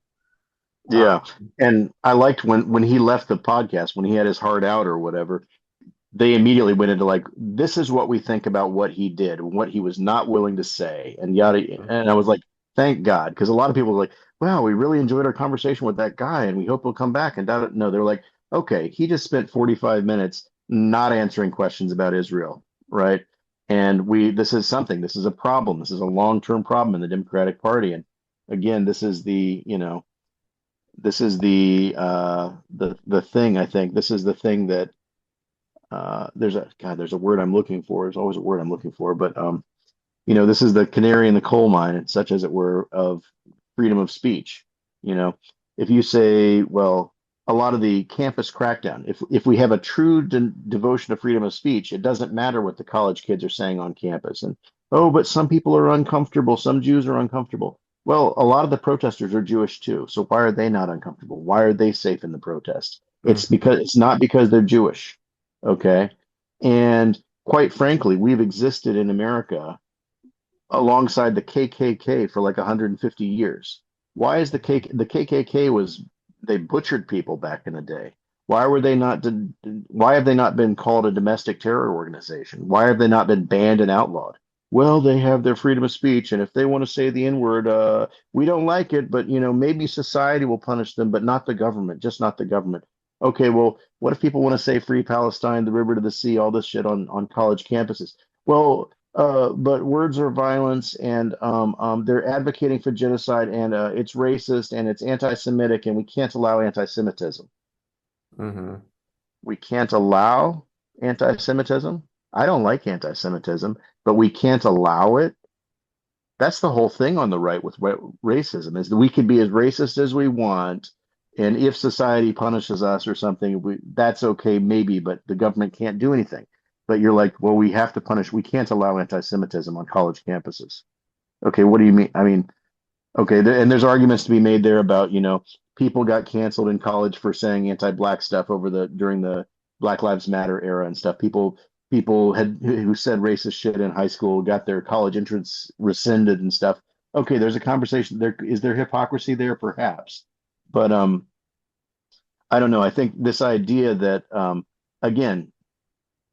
Um, Yeah. And I liked when he left the podcast, when he had his heart out or whatever, they immediately went into like, this is what we think about what he did, what he was not willing to say, and yada. And I was like, thank God, because a lot of people were like, wow, we really enjoyed our conversation with that guy, and we hope he'll come back. And no, they're like, okay, he just spent 45 minutes not answering questions about Israel, right? And this is something, this is a problem, this is a long-term problem in the Democratic Party. And again, this is the thing, I think. This is the thing that there's a word I'm looking for. There's always a word I'm looking for, but this is the canary in the coal mine, such as it were, of freedom of speech. You know, if you say, well, a lot of the campus crackdown, if we have a true devotion to freedom of speech, it doesn't matter what the college kids are saying on campus. And oh, but some people are uncomfortable. Some Jews are uncomfortable. Well, a lot of the protesters are Jewish too. So why are they not uncomfortable? Why are they safe in the protest? It's not because they're Jewish. Okay. And quite frankly, we've existed in America alongside the KKK for like 150 years. Why is the KKK was they butchered people back in the day? Why have they not been called a domestic terror organization? Why have they not been banned and outlawed? Well, they have their freedom of speech, and if they want to say the N-word, we don't like it, but maybe society will punish them, but not the government, just not the government. Okay, well, what if people want to say free Palestine, the river to the sea, all this shit on college campuses? Well, but words are violence, and they're advocating for genocide, and it's racist and it's anti-Semitic, and we can't allow anti-Semitism. mhm. We can't allow anti-Semitism. I don't like anti-Semitism, but we can't allow it. That's the whole thing on the right with racism is that we can be as racist as we want, and if society punishes us or something, that's okay maybe, but the government can't do anything. But you're like, well, we have to punish. We can't allow anti-Semitism on college campuses. Okay, what do you mean? I mean, okay, and there's arguments to be made there about, people got canceled in college for saying anti-black stuff during the Black Lives Matter era and stuff. People who said racist shit in high school got their college entrance rescinded and stuff. Okay, there's a conversation there. Is there hypocrisy there? Perhaps. But I don't know. I think this idea that again,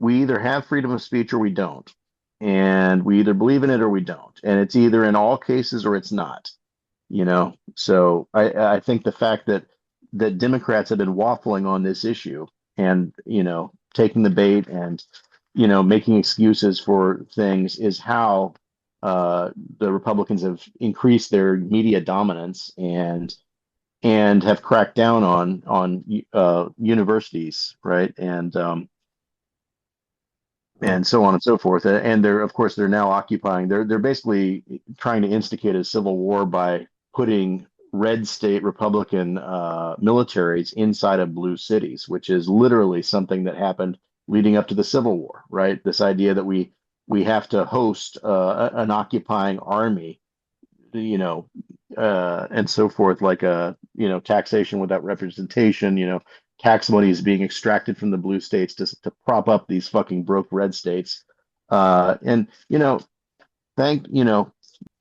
we either have freedom of speech or we don't. And we either believe in it or we don't. And it's either in all cases or it's not. So I think the fact that Democrats have been waffling on this issue and taking the bait and making excuses for things is how the Republicans have increased their media dominance and have cracked down on universities, right? And so on and so forth. And they're, of course, they're now occupying. They're basically trying to instigate a civil war by putting red state Republican militaries inside of blue cities, which is literally something that happened leading up to the Civil War, right? This idea that we have to host an occupying army, and so forth, like taxation without representation, tax money is being extracted from the blue states to prop up these fucking broke red states. And thank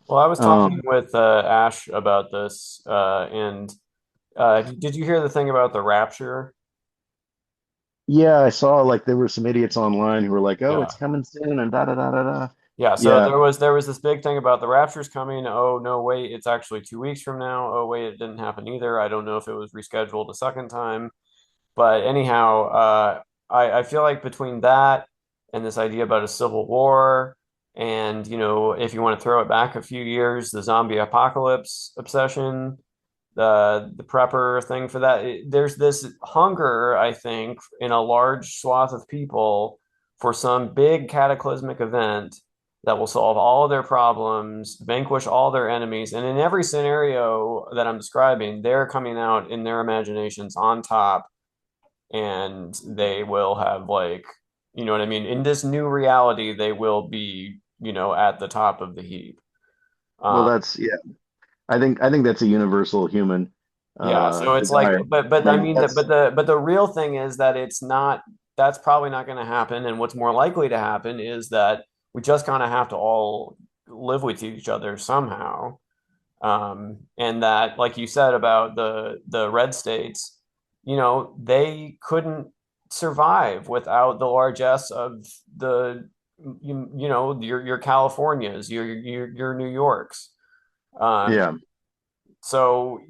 Well, I was talking um, with Ash about this, and did you hear the thing about the rapture? yeah, I saw like there were some idiots online who were like, "Oh, Yeah. it's coming soon," and da da da da da. Yeah, so Yeah, there was this big thing about the rapture's coming. Oh no, wait, it's actually 2 weeks from now. Oh wait, it didn't happen either. I don't know if it was rescheduled a second time. But anyhow, I feel like between that and this idea about a civil war, and if you want to throw it back a few years, the zombie apocalypse obsession, the prepper thing for that, there's this hunger, I think, in a large swath of people for some big cataclysmic event that will solve all of their problems, vanquish all their enemies. And in every scenario that I'm describing, they're coming out in their imaginations on top, and they will have like, you know what I mean? In this new reality, they will be, at the top of the heap. Well, Um, that's yeah. I think that's a universal human yeah, so it's like, desire. but I I mean, mean, that's but the real thing is that it's not. That's probably not going to happen. And what's more likely to happen is that we just kind of have to all live with each other somehow. And that, like you said about the red states, they couldn't survive without the largesse of the your Californias, your New Yorks. Um, yeah. so,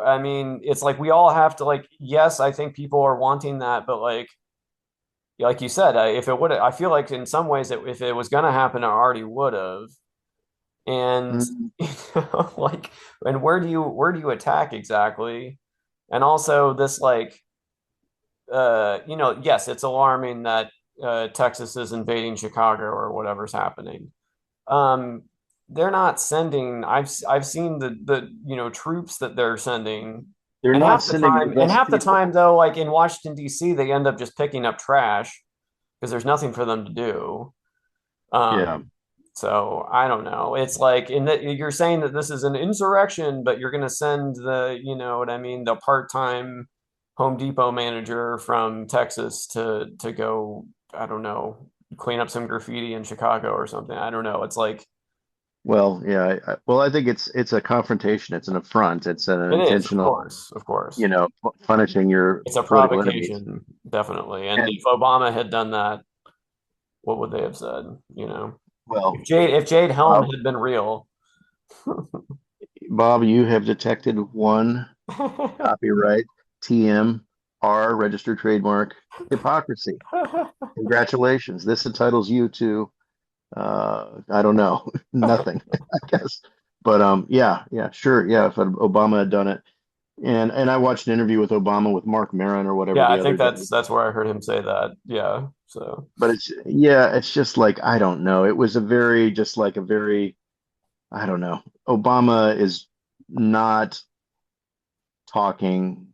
I mean, it's like we all have to like, yes, I think people are wanting that, but like you said, if it would, I feel like in some ways that if it was going to happen, it already would have. And Mm, like, and where do you attack exactly? And also this like, yes, it's alarming that Texas is invading Chicago or whatever's happening. Um, they're not sending. I've seen the troops that they're sending, they're and not half the sending their time, and best half the people. time though, like in Washington D.C., they end up just picking up trash because there's nothing for them to do. Yeah. Um, so I don't know. It's like in that you're saying that this is an insurrection, but you're going to send you know what I mean, the part-time Home Depot manager from Texas to go, I don't know, clean up some graffiti in Chicago or something. I don't know. It's like Well, yeah. Well, I think it's a confrontation. It's an affront. It's an it is, intentional, of course. punishing your It's a political enemies. provocation, definitely. And And if Obama had done that, what would they have said? well, If Jade Helm Bob, had been real. Bob, you have detected one copyright TMR registered trademark hypocrisy. Congratulations. This entitles you to I don't know, nothing, I guess. But yeah, sure. Yeah, if Obama had done it. And I watched an interview with Obama with Mark Maron or whatever Yeah, the I other think day. that's where I heard him say that. Yeah. So But it's just like I don't know. It was a very just like a very I don't know. Obama is not talking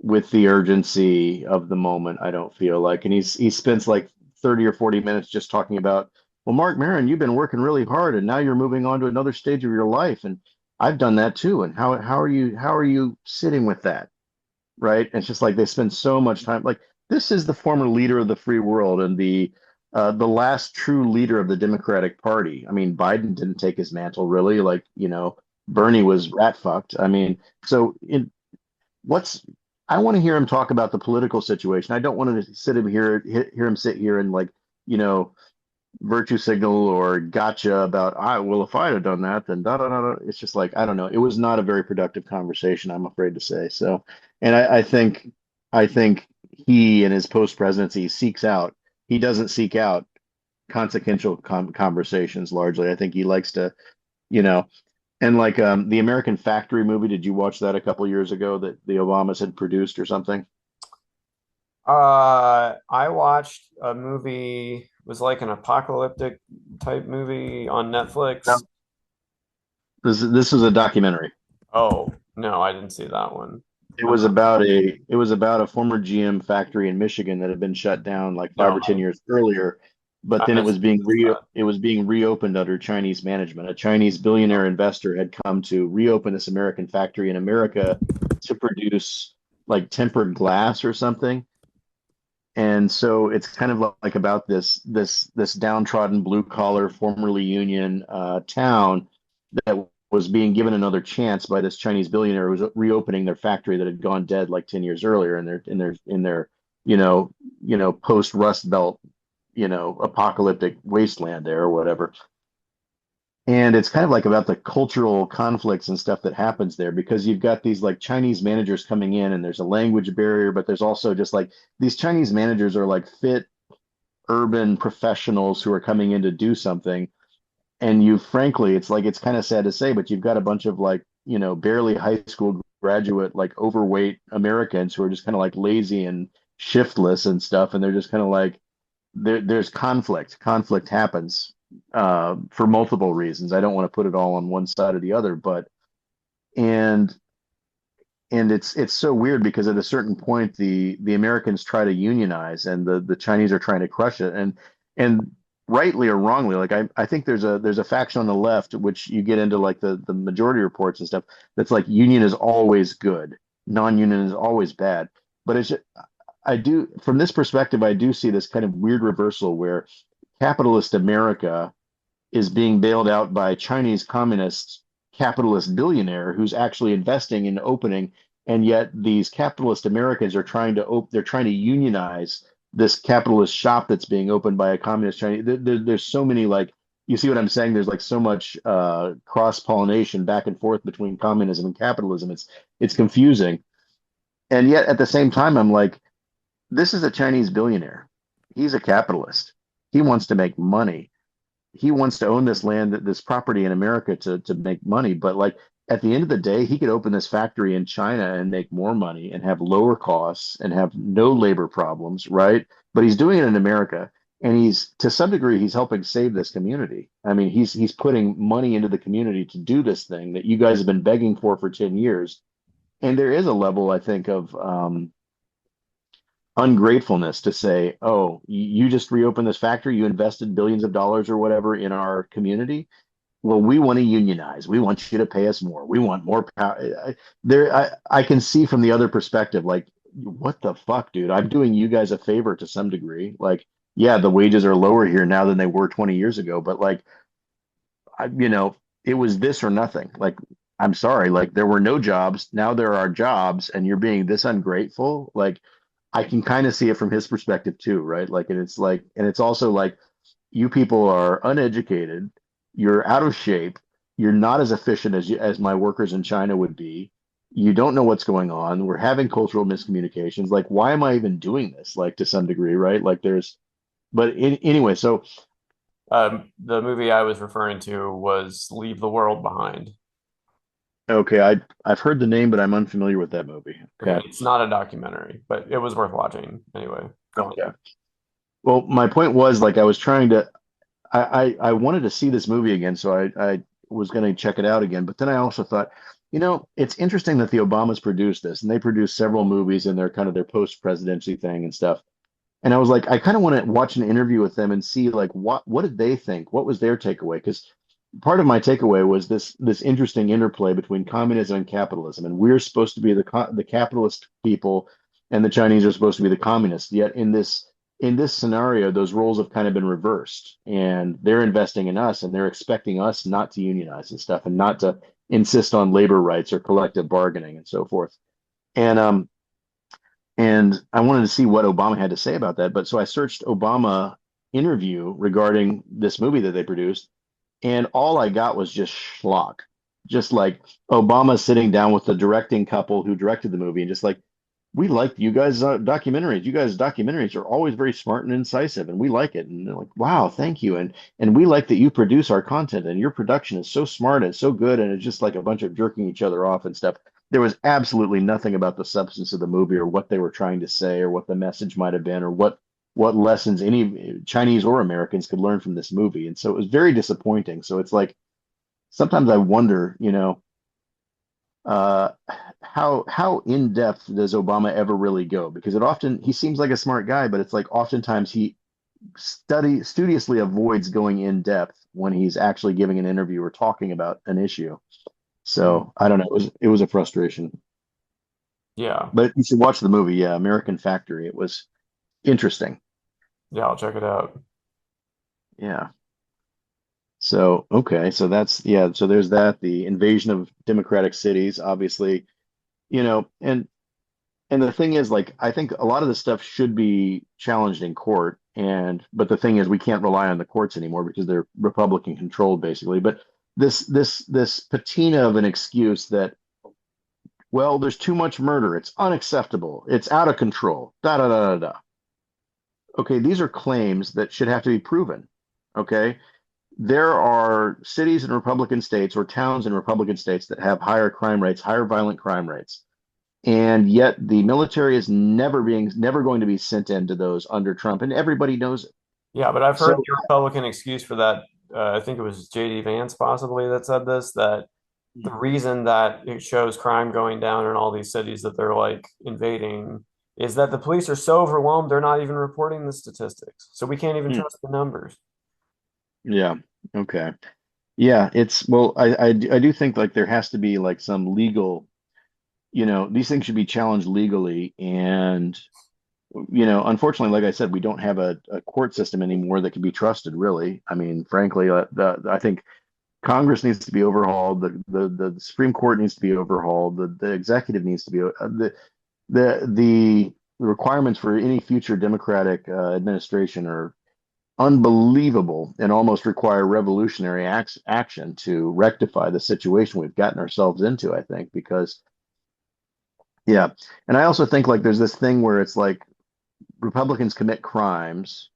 with the urgency of the moment, I don't feel like. And he spends like 30 or 40 minutes just talking about, well, Mark Maron, you've been working really hard and now you're moving on to another stage of your life. And I've done that too. And how are you sitting with that? Right? And it's just like they spend so much time. Like this is the former leader of the free world and the last true leader of the Democratic Party. I mean, Biden didn't take his mantle really. Like, Bernie was rat fucked. I mean, so in what's I want to hear him talk about the political situation. I don't want to hear him sit here and like, you know, virtue signal or gotcha about I well if I'd have done that then da da da da. It's just like I don't know. It was not a very productive conversation, I'm afraid to say. So, and I think he in his post presidency seeks out. He doesn't seek out consequential conversations largely. I think he likes to, you know, and like the American Factory movie, did you watch that a couple years ago that the Obamas had produced or something? I watched a movie, it was like an apocalyptic type movie on No. Netflix. This is a documentary. Oh, no, I didn't see that one. It I'm was not, about a former GM factory in Michigan that had been shut down like never 5 or 10 mind. years earlier, but I then missed, missed that. it was being reopened under Chinese management. A Chinese billionaire investor had come to reopen this American factory in America to produce like tempered glass or something. And so it's kind of like about this downtrodden blue collar formerly union town that was being given another chance by this Chinese billionaire who was reopening their factory that had gone dead like 10 years earlier in their post Rust Belt apocalyptic wasteland there or whatever. And it's kind of like about the cultural conflicts and stuff that happens there because you've got these like Chinese managers coming in and there's a language barrier, but there's also just like these Chinese managers are like fit urban professionals who are coming in to do something. And you frankly, it's like it's kind of sad to say, but you've got a bunch of like, barely high school graduate, like overweight Americans who are just kind of like lazy and shiftless and stuff. And they're just kind of like there's conflict. Conflict happens for multiple reasons. I don't want to put it all on one side or the other, but and it's so weird because at a certain point the Americans try to unionize and the Chinese are trying to crush it and rightly or wrongly, like I think there's a faction on the left which you get into like the majority reports and stuff that's like union is always good, non-union is always bad. But I do from this perspective I do see this kind of weird reversal where capitalist America is being bailed out by Chinese communist capitalist billionaire who's actually investing in opening, and yet these capitalist Americans are they're trying to unionize this capitalist shop that's being opened by a communist Chinese. There's so many like you see what I'm saying? There's like so much cross pollination back and forth between communism and capitalism. It's confusing, and yet at the same time, I'm like, this is a Chinese billionaire. He's a capitalist. He wants to make money. He wants to own this land, this property in America to make money. But like at the end of the day, he could open this factory in China and make more money and have lower costs and have no labor problems, right? But he's doing it in America, and he's to some degree he's helping save this community. I mean, he's putting money into the community to do this thing that you guys have been begging for 10 years. And there is a level, I think, of ungratefulness to say, oh, you just reopened this factory, you invested billions of dollars or whatever in our community. Well, we want to unionize. We want you to pay us more. We want more power. I can see from the other perspective, like, what the fuck, dude? I'm doing you guys a favor to some degree. Like, yeah, the wages are lower here now than they were 20 years ago, but like, it was this or nothing. Like, I'm sorry, like there were no jobs. Now there are jobs, and you're being this ungrateful. Like, I can kind of see it from his perspective too, right? And it's also like, you people are uneducated, you're out of shape, you're not as efficient as my workers in China would be. You don't know what's going on. We're having cultural miscommunications. Like, why am I even doing this? Like to some degree, right? Anyway, so The movie I was referring to was Leave the World Behind. okay, I've heard the name, but I'm unfamiliar with that movie. Okay, Okay, it's not a documentary, but it was worth watching anyway. Go on. okay. Well, my point was like I was trying to I wanted to see this movie again, so I was going to check it out again. But then I also thought, it's interesting that the Obamas produced this, and they produced several movies in their kind of their post-presidency thing and stuff. And I was like, I kind of want to watch an interview with them and see like what did they think? What was their takeaway? Because part of my takeaway was this interesting interplay between communism and capitalism, and we're supposed to be the capitalist people, and the Chinese are supposed to be the communists. Yet in this scenario, those roles have kind of been reversed, and they're investing in us, and they're expecting us not to unionize and stuff, and not to insist on labor rights or collective bargaining and so forth. And and I wanted to see what Obama had to say about that. But so I searched Obama interview regarding this movie that they produced, and all I got was just schlock. Just like Obama sitting down with the directing couple who directed the movie and just like, we like you guys' documentaries. You guys' documentaries are always very smart and incisive, and we like it. And they're like, wow, thank you. And we like that you produce our content, and your production is so smart and so good, and it's just like a bunch of jerking each other off and stuff. There was absolutely nothing about the substance of the movie or what they were trying to say or what the message might have been or what lessons any Chinese or Americans could learn from this movie. And so it was very disappointing. So it's like sometimes I wonder, uh, how in depth does Obama ever really go? Because he seems like a smart guy, but it's like oftentimes he studiously avoids going in depth when he's actually giving an interview or talking about an issue. Mhm. So I don't know. It was a frustration. Yeah, But you should watch the movie. Yeah, American Factory. It was interesting. yeah, I'll check it out. Yeah. So, okay. So yeah. So there's that. The invasion of democratic cities, obviously, and the thing is, like, I think a lot of this stuff should be challenged in court. But the thing is, we can't rely on the courts anymore because they're Republican controlled, basically. But this patina of an excuse that, well, there's too much murder. It's unacceptable. It's out of control. Da da da da da. Okay, these are claims that should have to be proven. Okay, there are cities in Republican states or towns in Republican states that have higher crime rates, higher violent crime rates, and yet the military is never going to be sent into those under Trump, and everybody knows it. Yeah, but I've heard So the Republican excuse for that I think it was JD Vance possibly that said this, that the reason that it shows crime going down in all these cities that they're like invading is that the police are so overwhelmed they're not even reporting the statistics. So we can't even Hmm. trust the numbers. Yeah. Okay. Yeah. It's well, I do think like there has to be like some legal, these things should be challenged legally. And, unfortunately, like I said, we don't have a court system anymore that can be trusted, really. I mean, frankly, I think Congress needs to be overhauled. The Supreme Court needs to be overhauled. The executive needs to be the requirements for any future Democratic administration are unbelievable and almost require revolutionary action to rectify the situation we've gotten ourselves into, I think, because yeah. And I also think like there's this thing where it's like Republicans commit crimes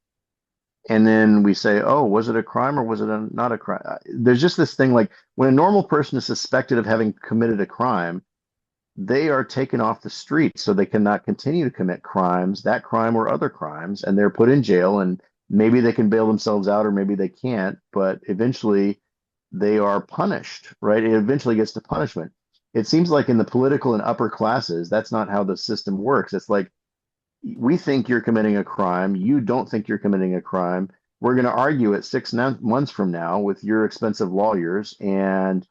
and then we say, oh, was it a crime or was it not a crime? There's just this thing like when a normal person is suspected of having committed a crime, they are taken off the street so they cannot continue to commit crimes, that crime or other crimes, and they're put in jail and maybe they can bail themselves out or maybe they can't, but eventually they are punished, right? It eventually gets to punishment. It seems like in the political and upper classes, that's not how the system works. It's like we think you're committing a crime. You don't think you're committing a crime. We're going to argue it 6 months from now with your expensive lawyers. And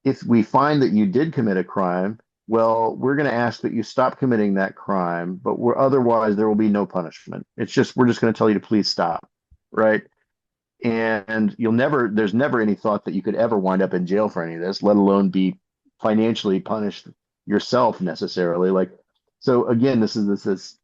if we find that you did commit a crime, well, we're going to ask that you stop committing that crime, but otherwise there will be no punishment. It's just we're just going to tell you to please stop, right? And there's never any thought that you could ever wind up in jail for any of this, let alone be financially punished yourself necessarily. Like, so again, this is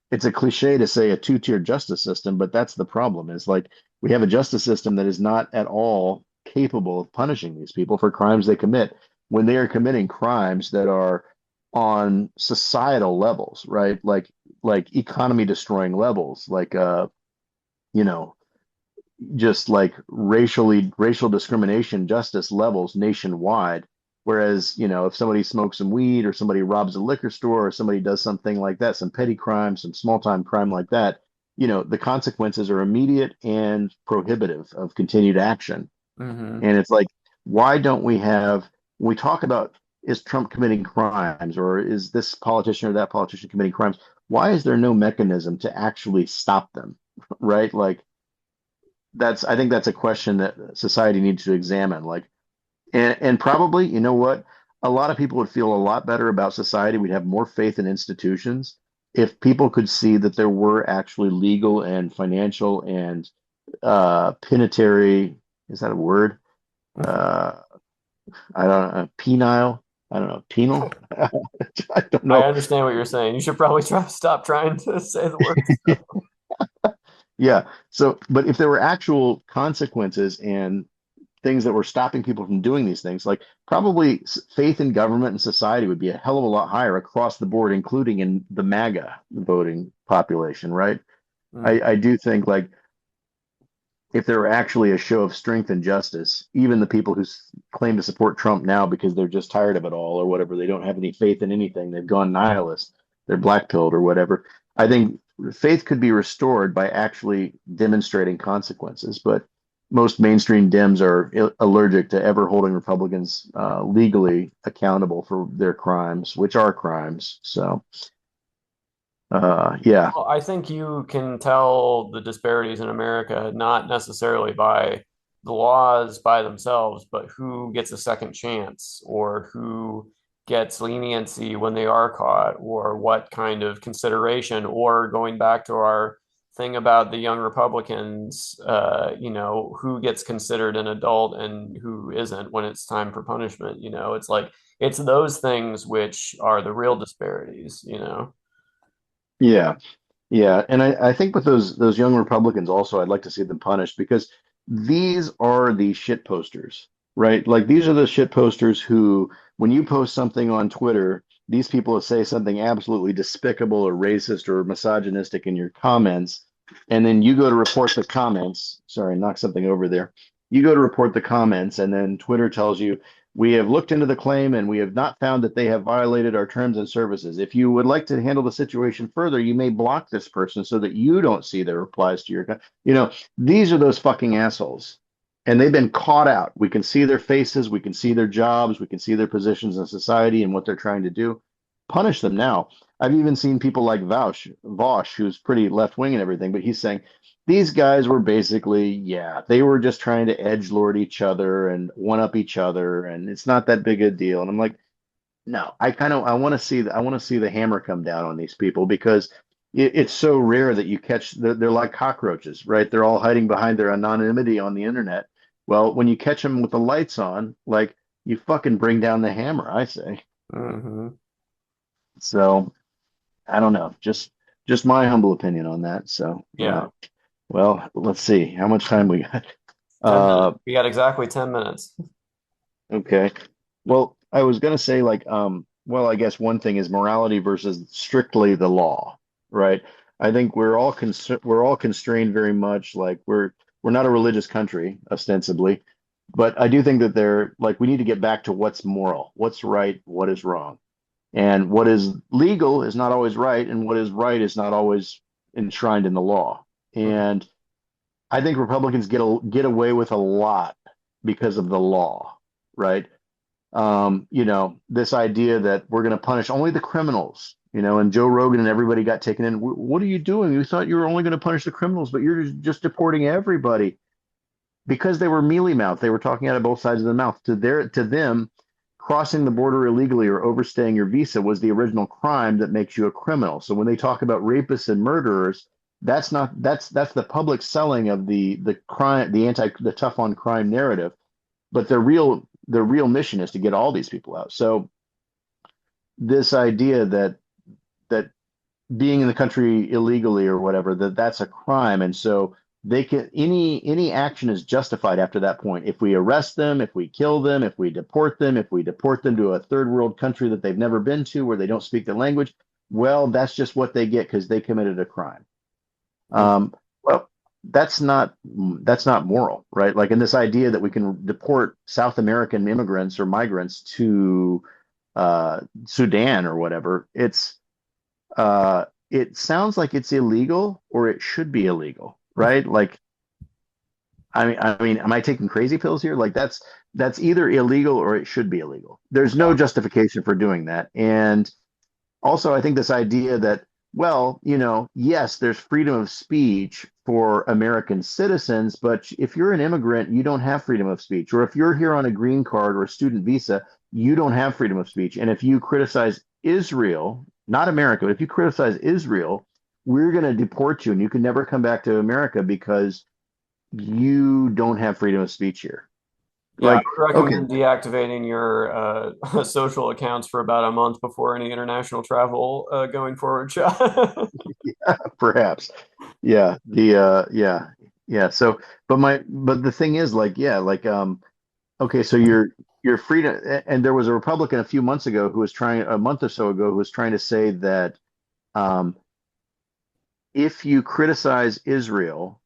it's a cliche to say a two-tier justice system, but that's the problem is like we have a justice system that is not at all capable of punishing these people for crimes they commit when they are committing crimes that are on societal levels, right? Like economy destroying levels, like you know, just like racial discrimination justice levels nationwide. Whereas, if somebody smokes some weed or somebody robs a liquor store or somebody does something like that, some petty crime, some small time crime like that, the consequences are immediate and prohibitive of continued action. Hmm. And it's like, why don't we have, when we talk about is Trump committing crimes or is this politician or that politician committing crimes, why is there no mechanism to actually stop them? Right? Like, I think that's a question that society needs to examine. Like, and probably, you know what? A lot of people would feel a lot better about society. We'd have more faith in institutions if people could see that there were actually legal and financial and penitentiary, is that a word? Uh, I don't know, penile. I don't know, penal. I don't I know. understand what you're saying. You should probably stop trying to say the words. Yeah. So, but if there were actual consequences and things that were stopping people from doing these things, like probably faith in government and society would be a hell of a lot higher across the board, including in the MAGA voting population, right? Mm. I do think like if there were actually a show of strength and justice, even the people who claim to support Trump now because they're just tired of it all or whatever, they don't have any faith in anything, they've gone nihilist, they're blackpilled or whatever. I think faith could be restored by actually demonstrating consequences, but most mainstream Dems are allergic to ever holding Republicans legally accountable for their crimes, which are crimes. So, yeah, Well, I think you can tell the disparities in America not necessarily by the laws by themselves, but who gets a second chance or who gets leniency when they are caught, or what kind of consideration, or going back to our thing about the young Republicans, who gets considered an adult and who isn't when it's time for punishment. It's like it's those things which are the real disparities. yeah. Yeah, and I think with those young Republicans also, I'd like to see them punished because these are the shit posters, right? Like these are the shit posters who, when you post something on Twitter, these people will say something absolutely despicable or racist or misogynistic in your comments, and then you go to report the comments. Sorry, knock something over there. You go to report the comments, and then Twitter tells you, we have looked into the claim and we have not found that they have violated our terms and services. If you would like to handle the situation further, you may block this person so that you don't see their replies to your, these are those fucking assholes. and they've been caught out. We can see their faces, we can see their jobs, we can see their positions in society and what they're trying to do. Punish them now. I've even seen people like Vosh, who's pretty left wing and everything, but he's saying these guys were basically, yeah, they were just trying to edgelord each other and one up each other, and it's not that big a deal. And I'm like, no, I want to see the hammer come down on these people because it's so rare that you catch they're like cockroaches, right? They're all hiding behind their anonymity on the internet. Well, when you catch them with the lights on, like you fucking bring down the hammer, I say. Mm-hmm. So I don't know, just my humble opinion on that. So Yeah. well, let's see how much time we got. 10 minutes. We got exactly 10 minutes. Okay. Well, I was gonna say like well, I guess one thing is morality versus strictly the law, right? I think we're all constrained very much like we're not a religious country ostensibly, but I do think that they're like we need to get back to what's moral, what's right, what is wrong. And what is legal is not always right, and what is right is not always enshrined in the law. And I think Republicans get away with a lot because of the law, right? This idea that we're going to punish only the criminals, and Joe Rogan and everybody got taken in. What are you doing? You thought you were only going to punish the criminals, but you're just deporting everybody because they were mealy mouthed. They were talking out of both sides of the mouth. To them, crossing the border illegally or overstaying your visa was the original crime that makes you a criminal. So when they talk about rapists and murderers, that's the public selling of the crime, the tough on crime narrative. But their real mission is to get all these people out. So this idea that being in the country illegally or whatever, that's a crime, and so they can any action is justified after that point. If we arrest them, if we kill them, if we deport them to a third world country that they've never been to where they don't speak the language, well, that's just what they get because they committed a crime. Well, that's not moral, right? Like in this idea that we can deport South American immigrants or migrants to Sudan or whatever, it sounds like it's illegal or it should be illegal, right? Like, I mean, am I taking crazy pills here? Like that's either illegal or it should be illegal. There's no justification for doing that. And also, I think this idea that, well, yes, there's freedom of speech for American citizens, but if you're an immigrant, you don't have freedom of speech. Or if you're here on a green card or a student visa, you don't have freedom of speech. And if you criticize Israel, not America, but if you criticize Israel, we're going to deport you and you can never come back to America because you don't have freedom of speech here. Yeah, Like, I would okay, recommend deactivating your social accounts for about a month before any international travel going forward, Chad. perhaps. Yeah. Yeah. So, but the thing is like, yeah, like, okay, so you're free to, and there was a Republican a month or so ago, who was trying to say that, um, if you criticize Israel,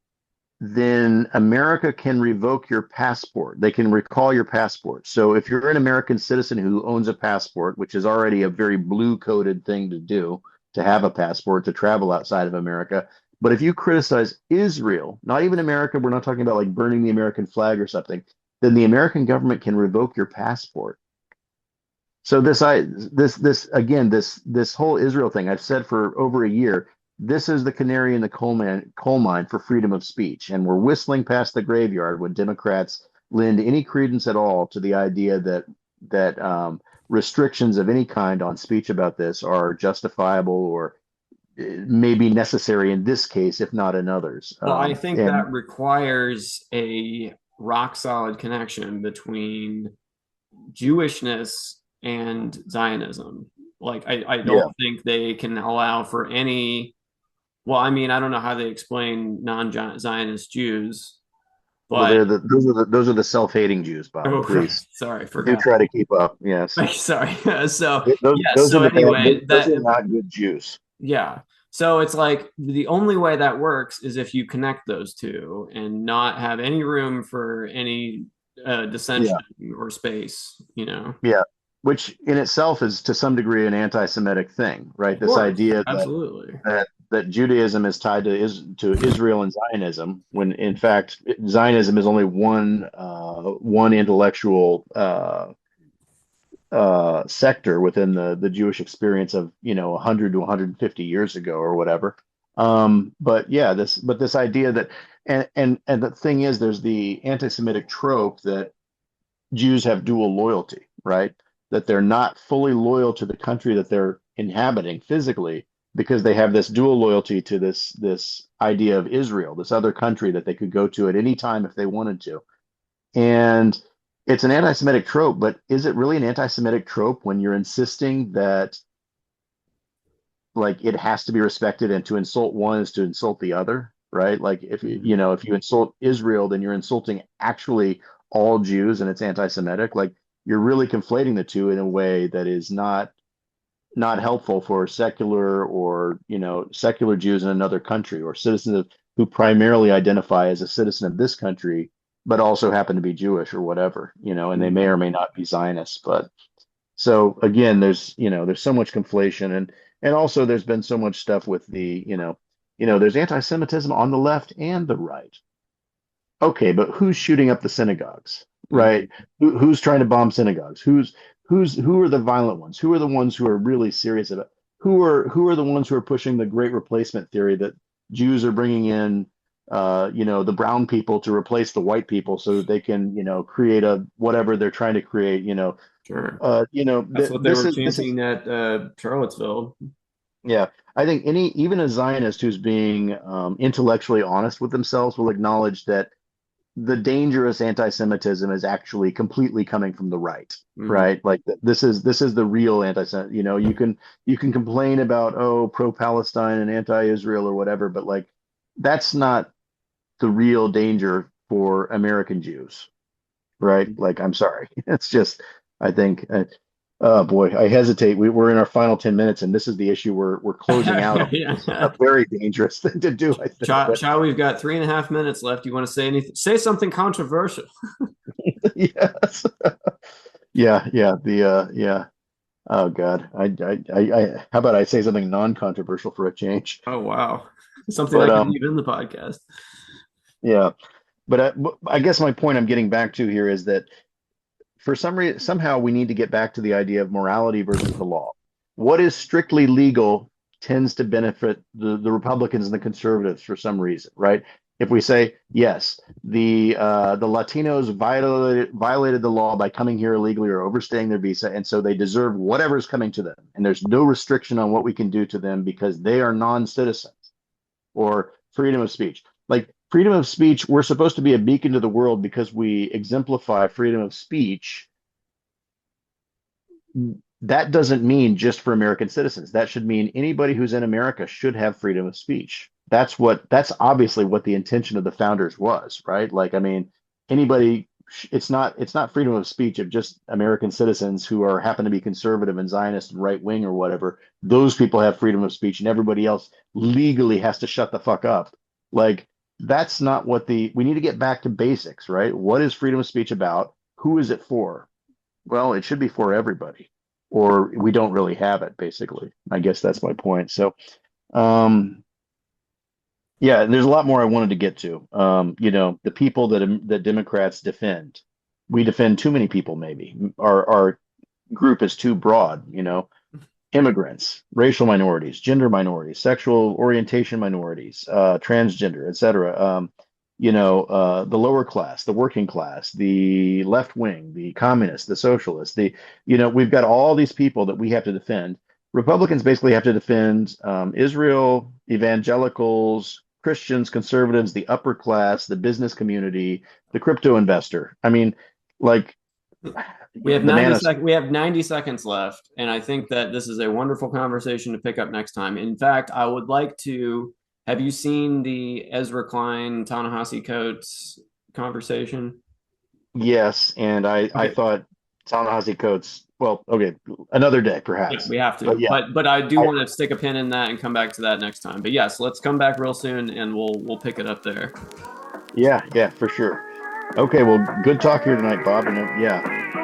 then America can revoke your passport. They can recall your passport. So if you're an American citizen who owns a passport, which is already a very blue coded thing to do, to have a passport to travel outside of America. But if you criticize Israel, not even America, we're not talking about like burning the American flag or something, then the American government can revoke your passport. So this whole Israel thing, I've said for over a year, this is the canary in the coal mine for freedom of speech, and we're whistling past the graveyard when Democrats lend any credence at all to the idea that restrictions of any kind on speech about this are justifiable or may be necessary in this case, if not in others. Well, I think And that requires a rock solid connection between Jewishness and Zionism. Like, I yeah, don't think they can allow for any. Well, I mean, I don't know how they explain non-Zionist Jews, well, but those are the self-hating Jews, Bob. oh, right. Please Sorry, do forgot. try to keep up. Yes. Sorry. So Those yeah. those are So the bad. anyway, Those that are not good Jews. yeah. So it's like the only way that works is if you connect those two and not have any room for any dissension Yeah, or space. yeah. Which in itself is to some degree an anti-Semitic thing, right? Of This course, idea that absolutely. that that Judaism is tied to Israel and Zionism, when in fact Zionism is only one intellectual sector within the Jewish experience of 100 to 150 years ago or whatever. But yeah, this idea that and the thing is, there's the anti-Semitic trope that Jews have dual loyalty, right? That they're not fully loyal to the country that they're inhabiting physically because they have this dual loyalty to this idea of Israel, this other country that they could go to at any time if they wanted to. And it's an anti-Semitic trope, but is it really an anti-Semitic trope when you're insisting that like it has to be respected and to insult one is to insult the other, right? Like if if you insult Israel, then you're insulting actually all Jews and it's anti-Semitic. Like you're really conflating the two in a way that is not helpful for secular or secular Jews in another country or citizens who primarily identify as a citizen of this country but also happen to be Jewish or whatever, and they may or may not be Zionists. But so again, there's so much conflation, and also there's been so much stuff with there's anti-Semitism on the left and the right. Okay, but who's shooting up the synagogues, right? Who's trying to bomb synagogues? Who are the violent ones? Who are the ones who are really serious about? Who are the ones who are pushing the Great Replacement theory that Jews are bringing in the brown people to replace the white people so that they can, create a whatever they're trying to create, Sure. That's what they were chanting at Charlottesville. Yeah, I think even a Zionist who's being intellectually honest with themselves will acknowledge that the dangerous anti-Semitism is actually completely coming from the right, right? Like this is the real anti-Semitism. You can complain about pro-Palestine and anti-Israel or whatever, but like that's not the real danger for American Jews, right? Like, I'm sorry. It's just, I think, oh boy, I hesitate. We're in our final 10 minutes, and this is the issue we're closing out. Yeah. A very dangerous thing to do, I think. Chow, we've got 3.5 minutes left. You want to say anything? Say something controversial. Yes. Yeah. Yeah. Oh God. How about I say something non-controversial for a change? Oh wow. Something I can leave in the podcast. Yeah, but I guess my point I'm getting back to here is that for some reason, somehow we need to get back to the idea of morality versus the law. What is strictly legal tends to benefit the Republicans and the conservatives for some reason, right? If we say, yes, the Latinos violated the law by coming here illegally or overstaying their visa, and so they deserve whatever's coming to them, and there's no restriction on what we can do to them because they are non-citizens, or freedom of speech. Like freedom of speech, we're supposed to be a beacon to the world because we exemplify freedom of speech. That doesn't mean just for American citizens. That should mean anybody who's in America should have freedom of speech. That's obviously what the intention of the founders was, right? Like, I mean, anybody, it's not freedom of speech of just American citizens who happen to be conservative and Zionist and right wing or whatever. Those people have freedom of speech and everybody else legally has to shut the fuck up. Like, that's not what we need to get back to basics, right? What is freedom of speech about? Who is it for? Well, it should be for everybody, or we don't really have it, basically. I guess that's my point. So, yeah, there's a lot more I wanted to get to. The people that Democrats defend. We defend too many people, maybe. Our group is too broad, immigrants, racial minorities, gender minorities, sexual orientation minorities, transgender, etc. The lower class, the working class, the left wing, the communists, the socialists, we've got all these people that we have to defend. Republicans basically have to defend Israel, evangelicals, Christians, conservatives, the upper class, the business community, the crypto investor. I mean, like, we have 90 seconds left, and I think that this is a wonderful conversation to pick up next time. In fact, I would like to. Have you seen the Ezra Klein, Ta-Nehisi Coates conversation? Yes, and I thought Ta-Nehisi Coates. Well, okay, another day perhaps. Yeah, we have to, but I do want to stick a pin in that and come back to that next time. But yes, let's come back real soon, and we'll pick it up there. Yeah, for sure. Okay, well, good talk here tonight, Bob. And yeah.